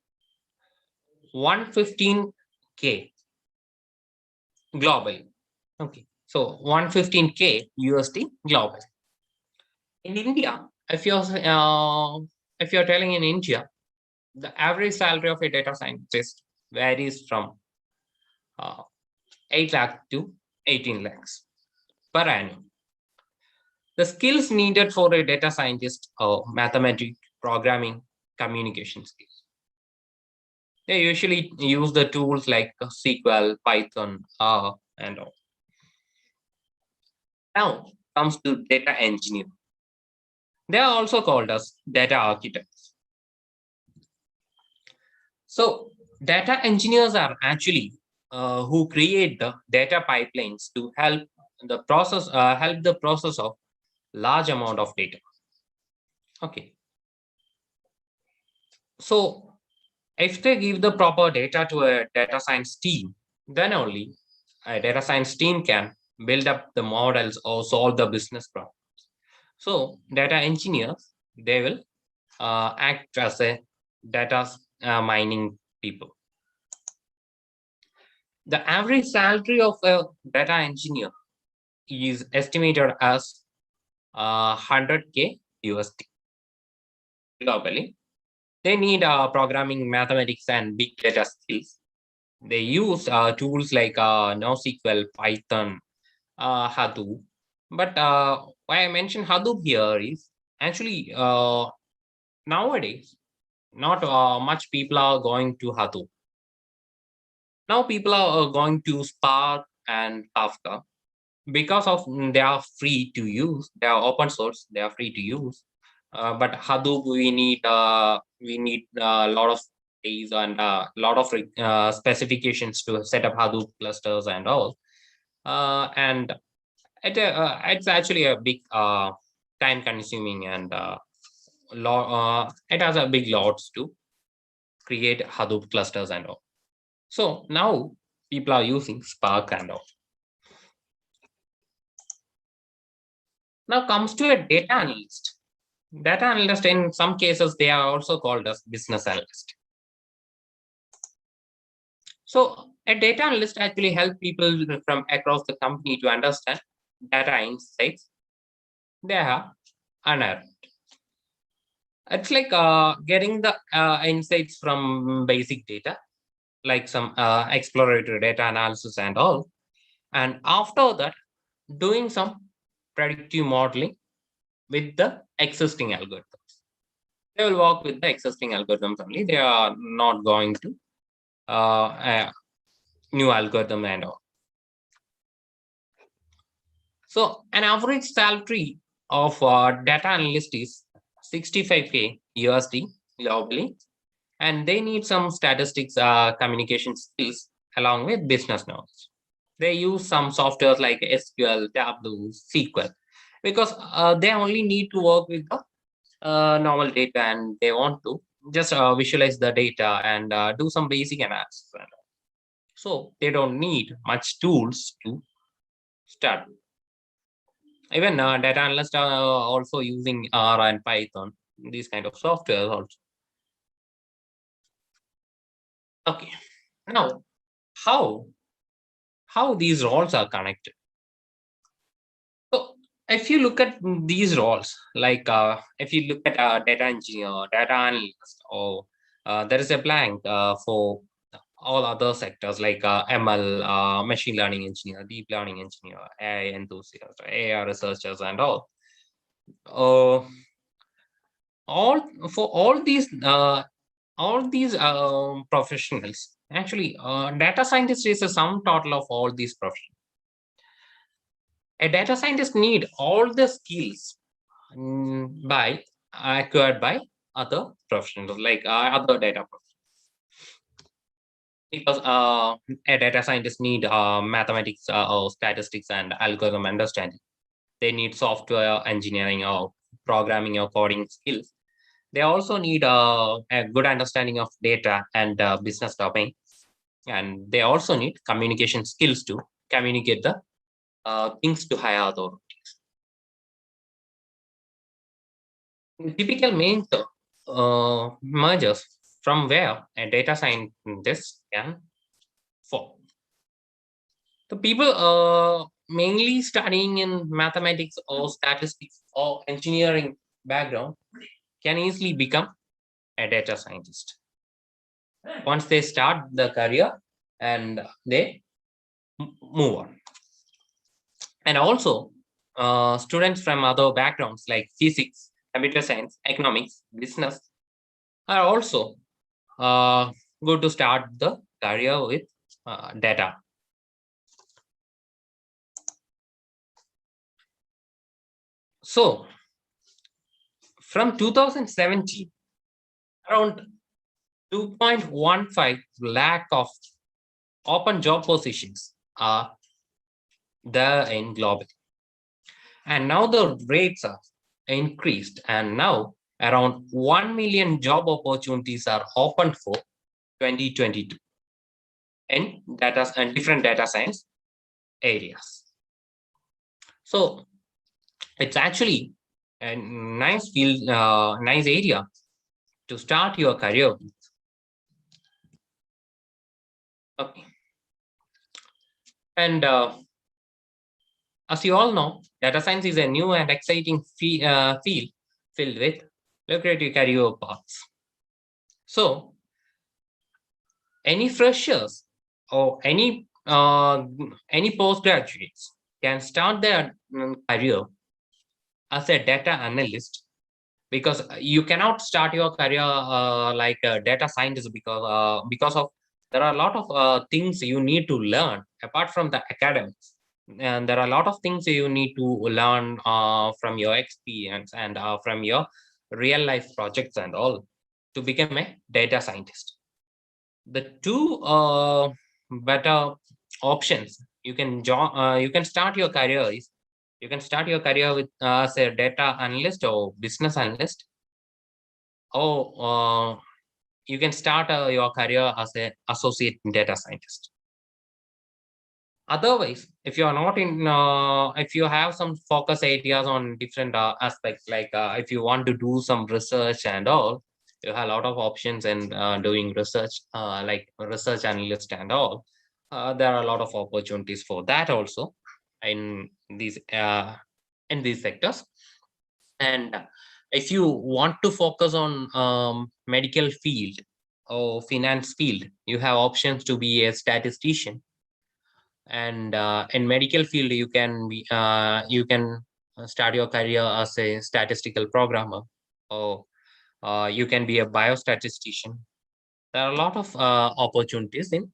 115K globally. Okay, so 115K USD globally. In India, if you're telling in India, the average salary of a data scientist varies from 8 lakh to 18 lakhs per annum. The skills needed for a data scientist are mathematics, programming, communication skills. They usually use the tools like SQL, Python, R, and all. Now comes to data engineer. They are also called as data architects. So data engineers are actually who create the data pipelines to help the process of large amount of data. Okay. So if they give the proper data to a data science team, then only a data science team can build up the models or solve the business problems. So data engineers, they will act as a data mining people. The average salary of a data engineer is estimated as 100K USD globally. They need programming, mathematics, and big data skills. They use tools like NoSQL, Python, Hadoop. But why I mentioned Hadoop here is actually nowadays not much people are going to Hadoop. Now people are going to Spark and Kafka because of they are free to use. They are open source. They are free to use. But Hadoop, we need a lot of days and a lot of specifications to set up Hadoop clusters and all. And it's actually a big time consuming and it has a big loads to create Hadoop clusters and all. So now people are using Spark and all. Now comes to a data analyst. Data analyst, in some cases, they are also called as business analyst. So a data analyst actually helps people from across the company to understand data insights they have unearthed. It's like getting the insights from basic data, like some exploratory data analysis and all. And after that, doing some predictive modeling with the existing algorithms. They will work with the existing algorithms only. They are not going to new algorithm and all. So an average salary of data analyst is 65K USD globally, and they need some statistics, communication skills along with business knowledge. They use some softwares like SQL, Tableau, SQL, because they only need to work with the normal data and they want to just visualize the data and do some basic analysis. So they don't need much tools to start. Even data analysts are also using R and Python, these kind of software also. Okay, now how these roles are connected. So if you look at these roles, like if you look at data engineer, data analyst, or there is a blank for all other sectors like ML, machine learning engineer, deep learning engineer, AI enthusiasts, AI researchers, and all. All for all these professionals. Actually, data scientist is a sum total of all these professionals. A data scientist need all the skills by acquired by other professionals like other data professionals. Because a data scientist need mathematics or statistics and algorithm understanding. They need software engineering or programming or coding skills. They also need a good understanding of data and business domain. And they also need communication skills to communicate the things to higher authorities. Typical main mergers from where a data scientist can fall. The people mainly studying in mathematics or statistics or engineering background can easily become a data scientist once they start the career and they move on. And also students from other backgrounds like physics, computer science, economics, business are also good to start the career with data. So from 2017, around 2.15 lakh of open job positions are there in global. And now the rates are increased, and now around 1 million job opportunities are open for 2022 in data and different data science areas. So it's actually a nice field, nice area to start your career with. Okay. And as you all know, data science is a new and exciting field filled with lucrative career paths. So any freshers or any postgraduates can start their career as a data analyst, because you cannot start your career like a data scientist because of there are a lot of things you need to learn apart from the academics, and there are a lot of things you need to learn from your experience and from your real life projects and all to become a data scientist. The two better options you can start your career is you can start your career with as a data analyst or business analyst, or you can start your career as an associate data scientist. Otherwise, if you are not in if you have some focus areas on different aspects, like if you want to do some research and all, you have a lot of options in doing research, like research analyst and all. There are a lot of opportunities for that also in these sectors. And if you want to focus on medical field or finance field, you have options to be a statistician. And in medical field, you can start your career as a statistical programmer, or you can be a biostatistician. There are a lot of opportunities in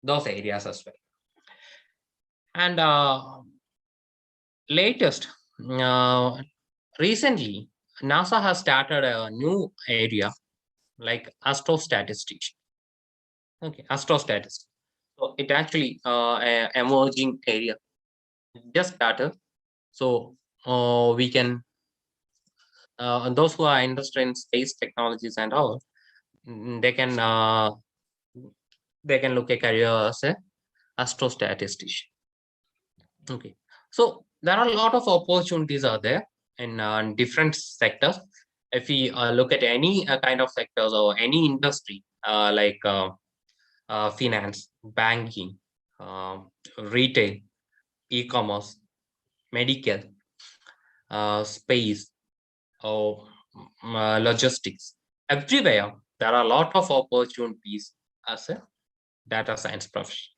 those areas as well. And recently, NASA has started a new area like astrostatistician. Okay, astrostatistician. So it actually a emerging area. It just started. So we can and those who are interested in space technologies and all, they can look a career as a astrostatistician. Okay, so there are a lot of opportunities are there in different sectors. If we look at any kind of sectors or any industry, like finance, banking, retail, e-commerce, medical, space, or logistics, everywhere there are a lot of opportunities as a data science profession.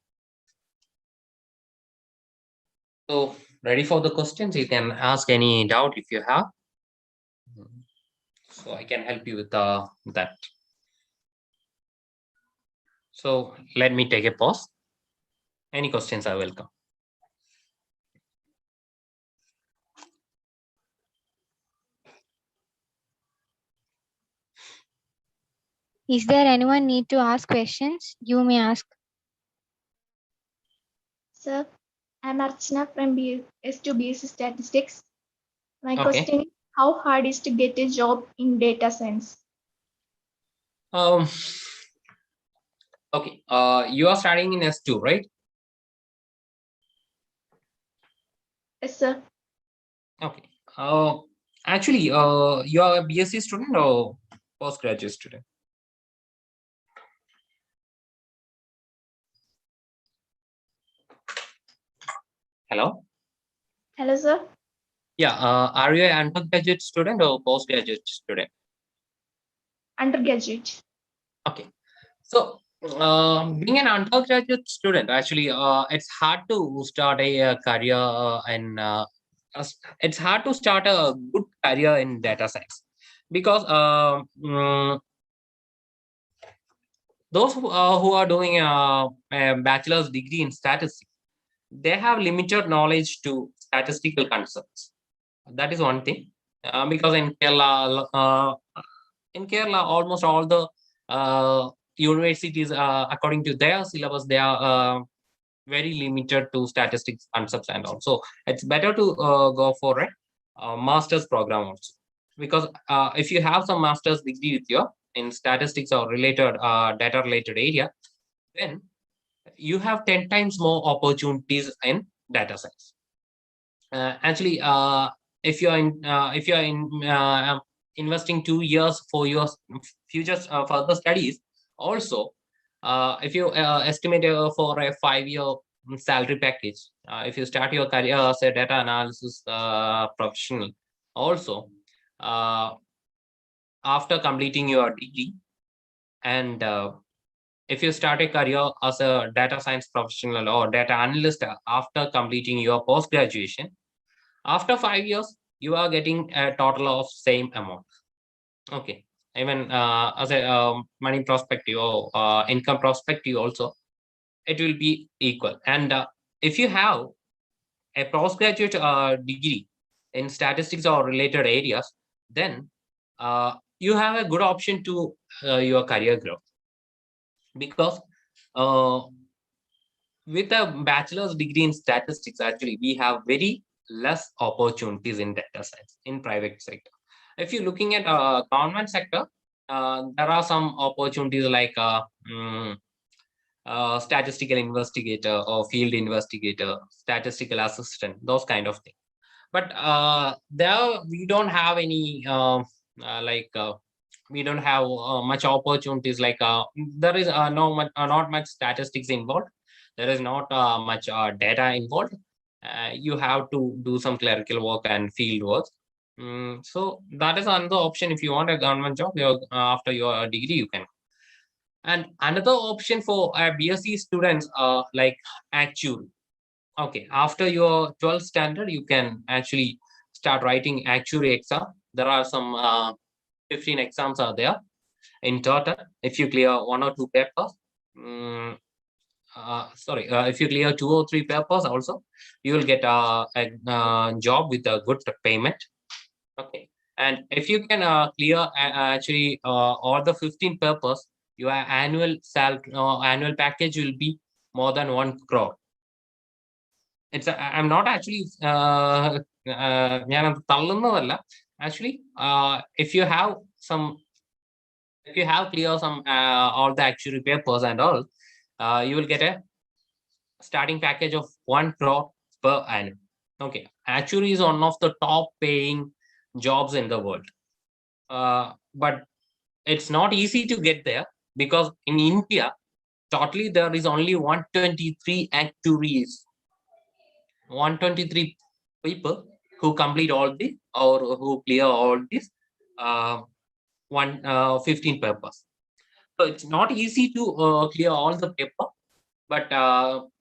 So, ready for the questions? You can ask any doubt if you have. So I can help you with that. So let me take a pause. Any questions are welcome. Is there anyone need to ask questions? You may ask. Sir, I'm Archana from S2BSc Statistics. My Okay. question is, how hard is to get a job in data science? Okay. You are studying in S2, right? Yes, sir. Okay. Actually, you are a BSc student or postgraduate student? Hello? Hello, sir. Yeah. Are you an undergraduate student or postgraduate student? Undergraduate. Okay. So, being an undergraduate student, actually, it's hard to start a career it's hard to start a good career in data science because those who are doing a bachelor's degree in statistics, they have limited knowledge to statistical concepts. That is one thing. Because in Kerala, almost all the universities, according to their syllabus, they are very limited to statistics concepts and all. So it's better to go for a master's program also, because if you have some master's degree with you in statistics or related data related area, then you have 10 times more opportunities in data science. Actually, if you're investing 2 years for your future further studies, also if you estimate for a 5-year salary package, if you start your career as a data analysis professional, also after completing your degree, and if you start a career as a data science professional or data analyst after completing your post graduation, after 5 years you are getting a total of same amount. Okay, even as a money perspective or income perspective also, it will be equal. And if you have a postgraduate degree in statistics or related areas, then you have a good option to your career growth, because with a bachelor's degree in statistics, actually we have very less opportunities in data science in private sector. If you're looking at government sector, there are some opportunities like statistical investigator or field investigator, statistical assistant, those kind of things. But there we don't have any we don't have much opportunities, like there is not much statistics involved. There is not much data involved. You have to do some clerical work and field work. So that is another option. If you want a government job, after your degree, you can. And another option for BSc students are like actuary. Okay, after your 12th standard, you can actually start writing actuary exam. There are some 15 exams are there in total. If you clear 1 or 2 papers, if you clear 2 or 3 papers also, you will get a job with a good payment. Okay, and if you can clear actually all the 15 papers, your annual annual package will be more than 1 crore. I'm not actually Actually, if you have clear some all the actuary papers and all, you will get a starting package of 1 crore per annum. Okay, actuary is one of the top paying jobs in the world. But it's not easy to get there because in India, totally there is only 123 actuaries, 123 people who complete all this or who clear all this 15 papers. So it's not easy to clear all the paper, but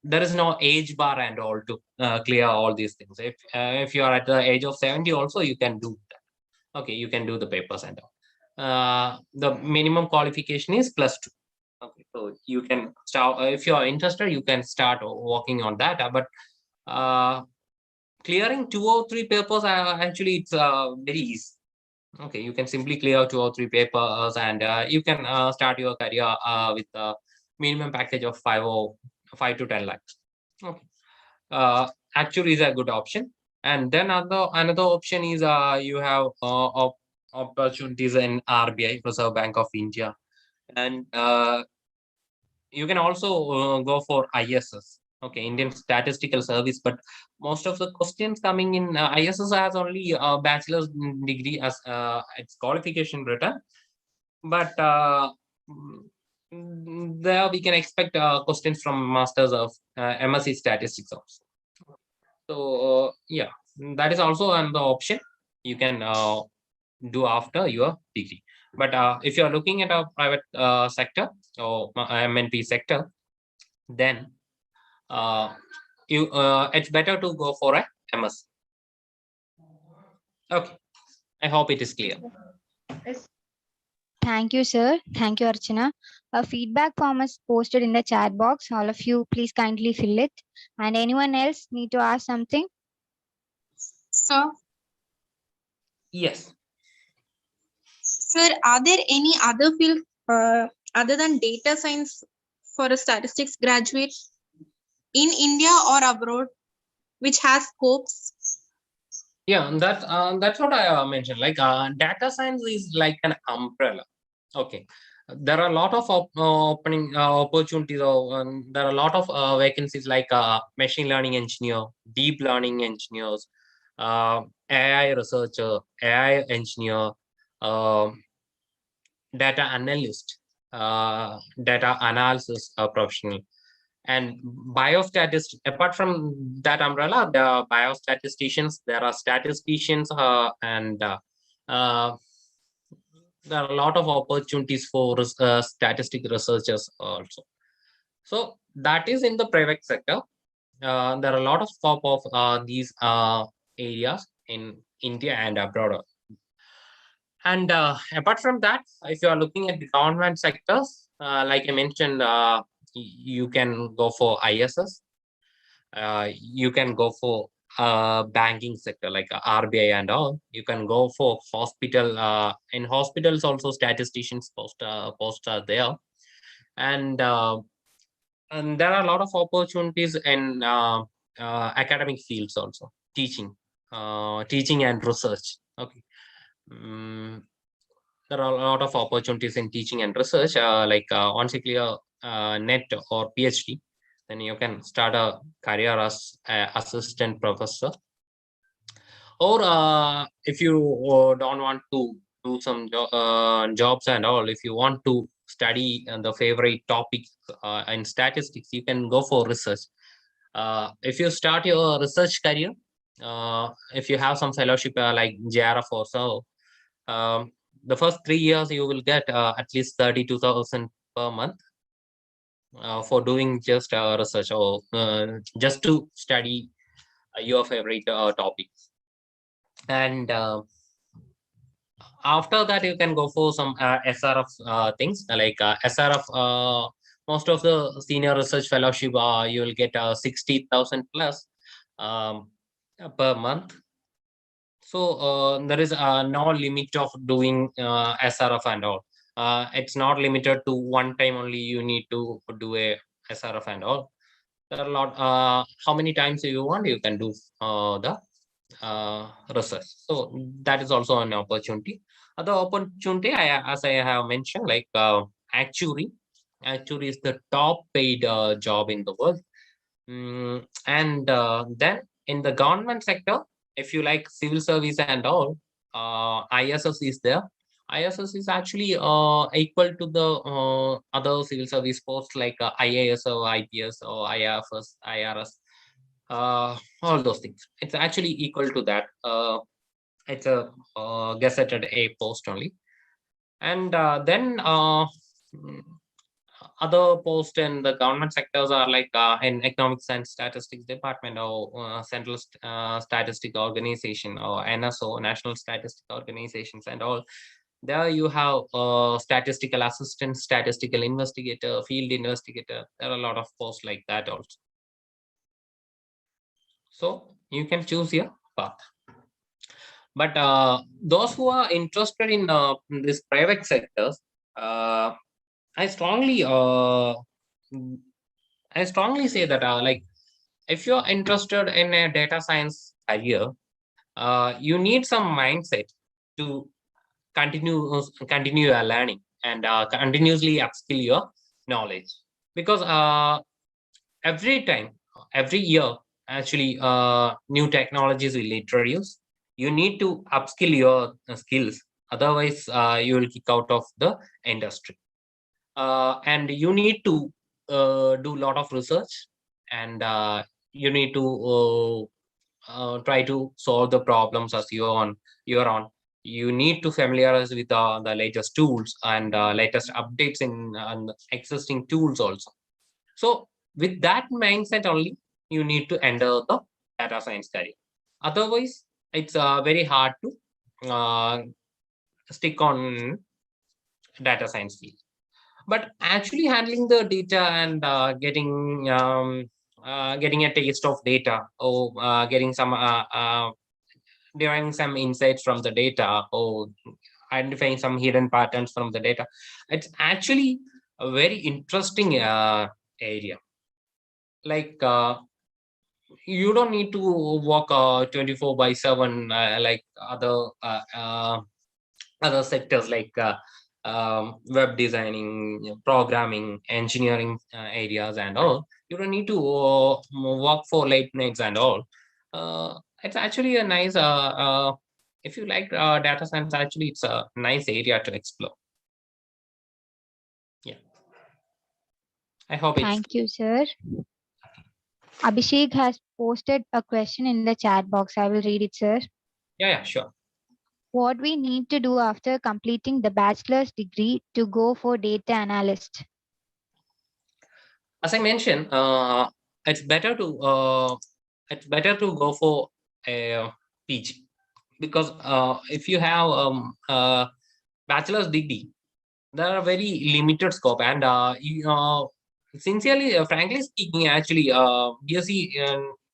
there is no age bar and all to clear all these things. If you are at the age of 70 also, you can do that. Okay, you can do the papers and all. The minimum qualification is +2. Okay, so you can start if you are interested, you can start working on that. But clearing 2 or 3 papers, actually, it's very easy. Okay, you can simply clear 2 or 3 papers, and you can start your career with a minimum package of 5 to 10 lakhs. Okay, actually is a good option. And then another option is you have opportunities in RBI, Reserve Bank of India, and you can also go for ISS. Okay, Indian Statistical Service, but most of the questions coming in ISS has only a bachelor's degree as its qualification written, but there we can expect questions from masters of MSc Statistics also. So yeah, that is also another option you can do after your degree. But if you are looking at a private sector or MNP sector, then it's better to go for a MS. Okay, I hope it is clear. Yes. Thank you, sir. Thank you, Archana. A feedback form is posted in the chat box. All of you, please kindly fill it. And anyone else need to ask something? Sir, Yes. sir, are there any other fields other than data science for a statistics graduate in India or abroad which has scopes? Yeah, that's what I mentioned. Like data science is like an umbrella. Okay, there are a lot of opening opportunities, or there are a lot of vacancies like machine learning engineer, deep learning engineers, AI researcher, AI engineer, data analyst, data analysis professional, and biostatist. Apart from that umbrella, there are biostatisticians, there are statisticians, and there are a lot of opportunities for statistic researchers also. So that is in the private sector. There are a lot of scope of these areas in India and abroad. And apart from that, if you are looking at the government sectors, like I mentioned, you can go for ISS. You can go for banking sector like RBI and all. You can go for hospital. In hospitals also, statisticians post are there, and there are a lot of opportunities in academic fields also, teaching and research. Okay. There are a lot of opportunities in teaching and research, like once you clear NET or PhD, then you can start a career as assistant professor. Or if you don't want to do some jobs and all, if you want to study the favorite topic in statistics, you can go for research. If you start your research career, if you have some fellowship like JRF or so, the first 3 years you will get at least 32,000 per month for doing just research or just to study your favorite topics. And after that, you can go for some SRF things like SRF. Most of the senior research fellowship, you will get 60,000 plus per month. So there is no limit of doing SRF and all. It's not limited to one time only. You need to do a SRF and all. There are a lot. How many times you want, you can do the research. So that is also an opportunity. Other opportunity, as I have mentioned, like actuary. Actuary is the top paid job in the world. And then in the government sector, if you like civil service and all, ISS is there. ISS is actually equal to the other civil service posts like IAS or IPS or IFS, IRS, all those things. It's actually equal to that. It's a gazetted A post only. And then other posts in the government sectors are like in economics and statistics department or central statistic organization or NSO, national statistic organizations and all. There you have statistical assistant, statistical investigator, field investigator. There are a lot of posts like that also. So you can choose your path. But those who are interested in this private sectors, I strongly say that like if you're interested in a data science career, you need some mindset to continue your learning and continuously upskill your knowledge, because every year actually new technologies will introduce. You need to upskill your skills, otherwise you will kick out of the industry. And you need to do a lot of research, and you need to try to solve the problems as you're on. You need to familiarize with the latest tools and latest updates in existing tools also. So with that mindset only, you need to enter the data science career. Otherwise, it's very hard to stick on data science field. But actually handling the data and getting a taste of data, or getting some deriving some insights from the data, or identifying some hidden patterns from the data, it's actually a very interesting area. Like you don't need to work 24/7 like other sectors like web designing, programming, engineering areas and all. You don't need to work for late nights and all. It's actually a nice if you like data science, actually it's a nice area to explore. Yeah, I hope it's. Thank you, sir. Abhishek has posted a question in the chat box. I will read it, sir. Yeah, sure. What we need to do after completing the bachelor's degree to go for data analyst? As I mentioned, it's better to go for a PG, because if you have bachelor's degree, there are very limited scope, and sincerely, frankly speaking, actually,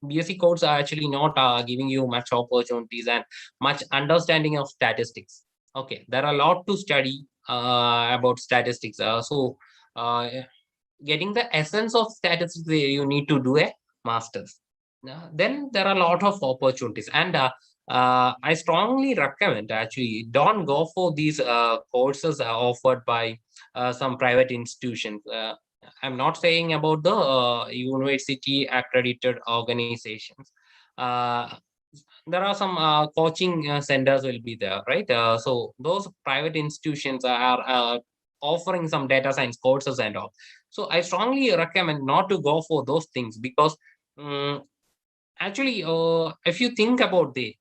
BSc codes are actually not giving you much opportunities and much understanding of statistics. Okay, there are a lot to study about statistics. So getting the essence of statistics, you need to do a master's. Then there are a lot of opportunities, and I strongly recommend, actually, don't go for these courses offered by some private institutions. I'm not saying about the university accredited organizations. Uh, there are some coaching centers will be there, right? So those private institutions are offering some data science courses and all. So I strongly recommend not to go for those things, because actually, if you think about it,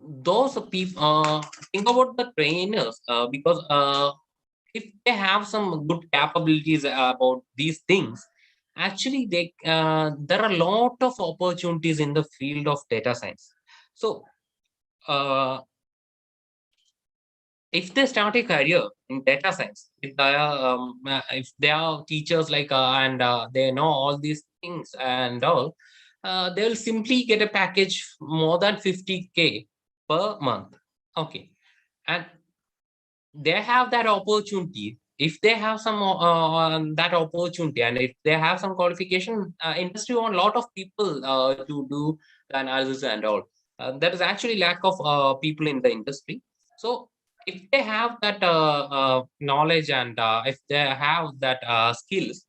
those people think about the trainers, because if they have some good capabilities about these things, actually there are a lot of opportunities in the field of data science. So if they start a career in data science, if they are teachers like and they know all these things and all, they'll simply get a package more than 50K per month. Okay, and they have that opportunity if they have some that opportunity, and if they have some qualification, industry want a lot of people to do the analysis and all. There is actually lack of people in the industry. So if they have that knowledge, and if they have that skills,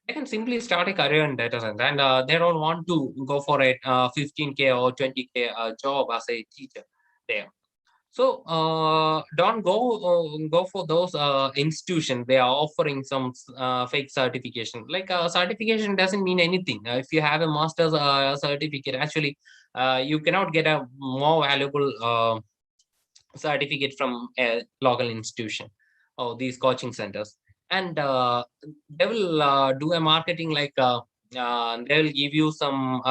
they can simply start a career in data science, and they don't want to go for a 15K or 20K job as a teacher there. So don't go for those institutions. They are offering some fake certification. Like certification doesn't mean anything. If you have a master's certificate, actually, you cannot get a more valuable certificate from a local institution or these coaching centers. And they will do a marketing, like they will give you some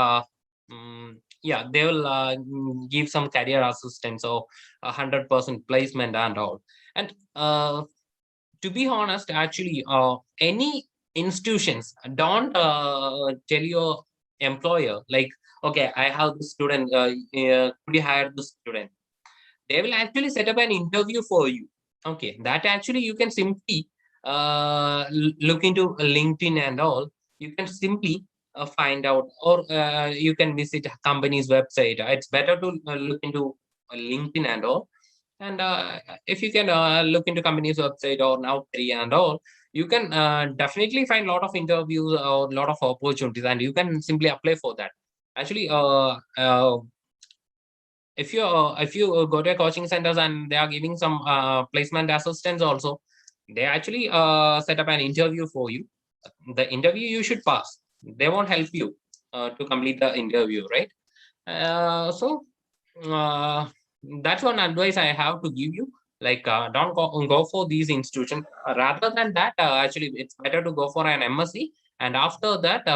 yeah, they will give some career assistance or 100% placement and all. And to be honest, actually, any institutions don't tell your employer like, okay, I have the student, could you hire the student? They will actually set up an interview for you. Okay, that actually you can simply look into LinkedIn and all. You can simply find out, or you can visit a company's website. It's better to look into LinkedIn and all. And if you can look into company's website or Naukri and all, you can definitely find a lot of interviews or a lot of opportunities, and you can simply apply for that. Actually, if you go to coaching centers and they are giving some placement assistance also, they actually set up an interview for you. The interview you should pass. They won't help you to complete the interview, right? So that's one advice I have to give you. Like, don't go for these institutions. Rather than that, actually, it's better to go for an MSc. And after that,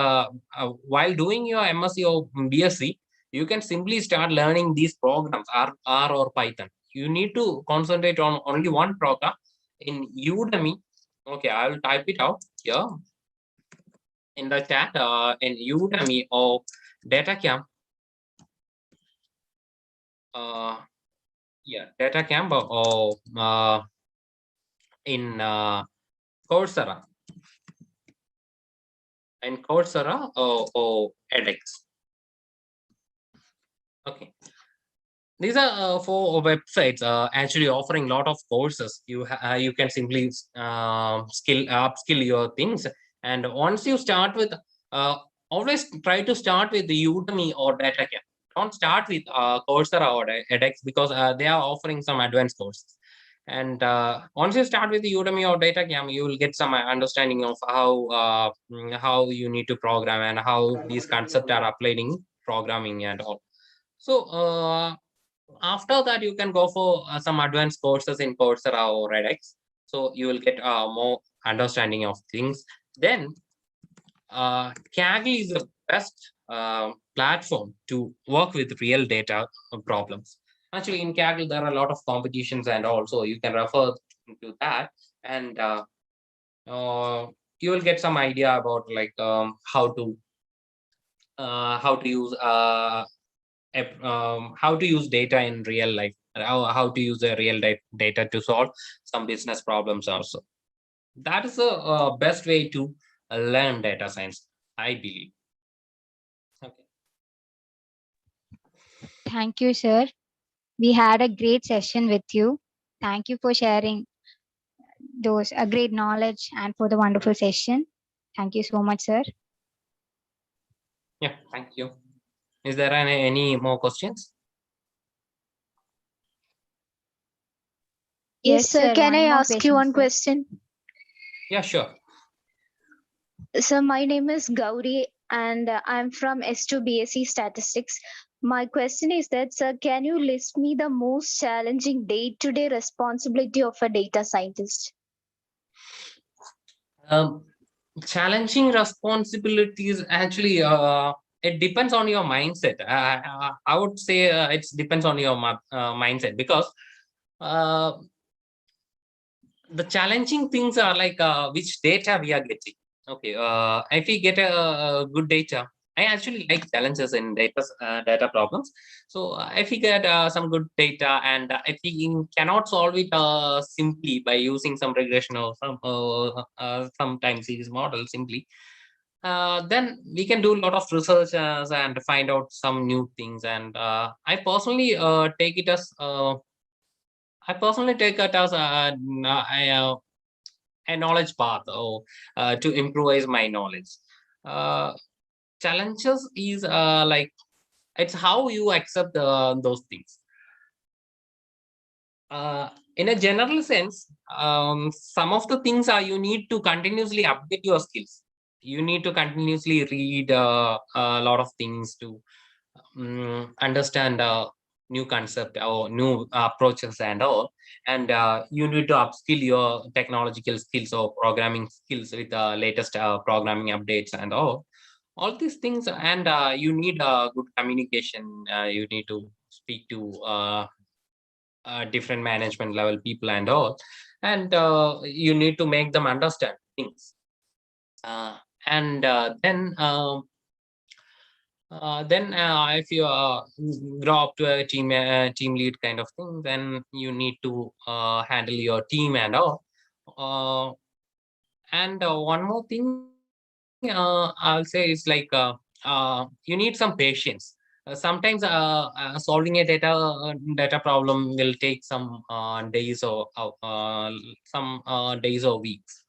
while doing your MSc or BSc, you can simply start learning these programs, R or Python. You need to concentrate on only one program in Udemy. Okay, I will type it out here in the chat. In Udemy or DataCamp. Yeah, DataCamp or in Coursera. In Coursera or edX. Okay. These are four websites actually offering a lot of courses. You can simply upskill your things, and once you start with, always try to start with the Udemy or DataCamp. Don't start with Coursera or edX, because they are offering some advanced courses. And once you start with the Udemy or DataCamp, you will get some understanding of how you need to program and how these concepts are applied in programming and all. So after that, you can go for some advanced courses in Coursera or edX. So you will get more understanding of things. Then Kaggle is the best platform to work with real data problems. Actually, in Kaggle, there are a lot of competitions, and also you can refer to that, and you will get some idea about like how to use how to use data in real life, how to use the real data to solve some business problems also. That is the best way to learn data science, I believe. Okay. Thank you, sir. We had a great session with you. Thank you for sharing those great knowledge and for the wonderful session. Thank you so much, sir. Yeah, thank you. Is there any more questions? Yes, sir. Can I one more ask you one sir. question? Yeah, sure. So my name is Gauri and I'm from S2 BSc Statistics. My question is that, sir, can you list me the most challenging day-to-day responsibility of a data scientist? Challenging responsibilities, actually, it depends on your mindset. I would say it depends on your mindset, because the challenging things are like which data we are getting. Okay, if we get a good data, I actually like challenges in data problems. So if we get some good data, and if we cannot solve it simply by using some regression or some time series model simply, then we can do a lot of research and find out some new things. And I personally take it as a knowledge path, or to improvise my knowledge. Uh, Challenges is like, it's how you accept those things. In a general sense, some of the things are you need to continuously update your skills. You need to continuously read a lot of things to understand new concept or new approaches and all. And you need to upskill your technological skills or programming skills with the latest programming updates and all these things. And you need good communication. You need to speak to different management level people and all. And you need to make them understand things. And if you grow up to a team lead kind of thing, then you need to handle your team and all. And one more thing I'll say is like, you need some patience. Sometimes solving a data problem will take some days or days or weeks.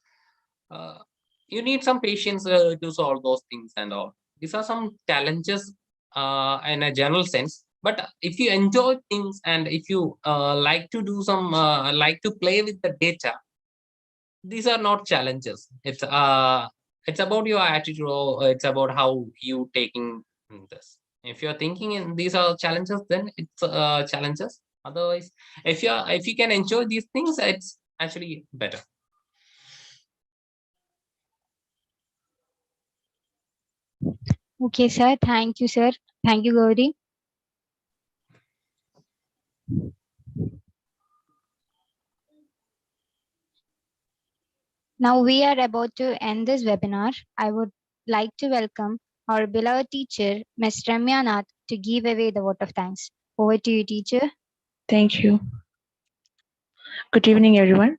Uh, you need some patience to solve those things and all. These are some challenges in a general sense. But if you enjoy things, and if you like to do some like to play with the data, these are not challenges. It's about your attitude, or it's about how you taking this. If you're thinking in these are challenges, then it's challenges. Otherwise, if you can enjoy these things, it's actually better. Okay, sir. Thank you, sir. Thank you, Gauri. Now we are about to end this webinar. I would like to welcome our beloved teacher, Ms. Remya Nath, to give away the vote of thanks. Over to you, teacher. Thank you. Good evening, everyone.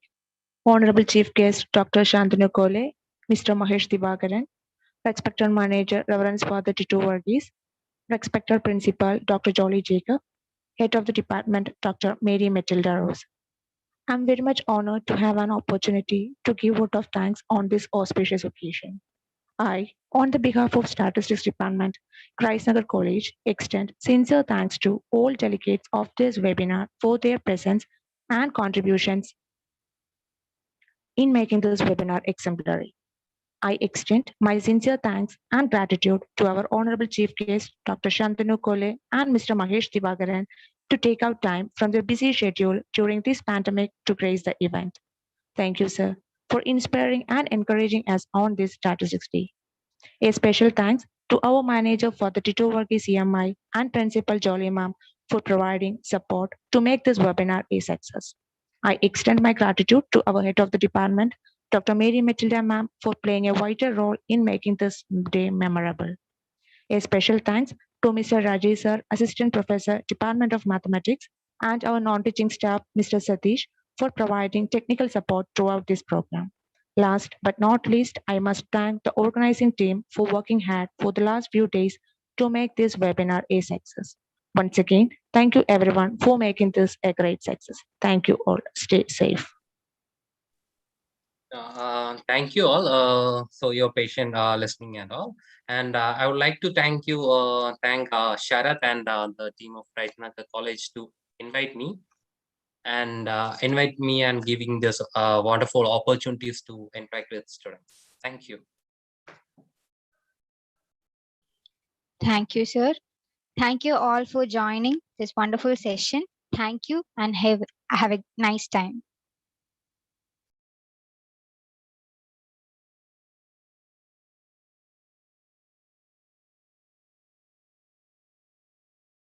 Honorable Chief Guest, Dr. Santanu Koley, Mr. Mahesh Divakaran, Respected Manager, Reverend Father Titto Varghese, Respected Principal, Dr. Jolly Jacob, Head of the Department, Dr. Mary Metilda Rose. I'm very much honored to have an opportunity to give vote of thanks on this auspicious occasion. I, on the behalf of Statistics Department, Nagar College, extend sincere thanks to all delegates of this webinar for their presence and contributions in making this webinar exemplary. I extend my sincere thanks and gratitude to our Honorable Chief Guest, Dr. Santanu Koley and Mr. Mahesh Divakaran, to take out time from their busy schedule during this pandemic to grace the event. Thank you, sir, for inspiring and encouraging us on this Statistics Day. A special thanks to our manager for the Titto Varghese CMI and Principal Jolly Ma'am for providing support to make this webinar a success. I extend my gratitude to our head of the department, Dr. Mary Metilda Ma'am, for playing a vital role in making this day memorable. A special thanks to Mr. Rajesh Sir, Assistant Professor, Department of Mathematics, and our non-teaching staff, Mr. Satish, for providing technical support throughout this program. Last but not least, I must thank the organizing team for working hard for the last few days to make this webinar a success. Once again, thank you everyone for making this a great success. Thank you all. Stay safe. Thank you all for your patient listening and all. And I would like to thank Sharath and the team of Nagar College to invite me and giving this wonderful opportunities to interact with students. Thank you. Thank you, sir. Thank you all for joining this wonderful session. Thank you and have a nice time.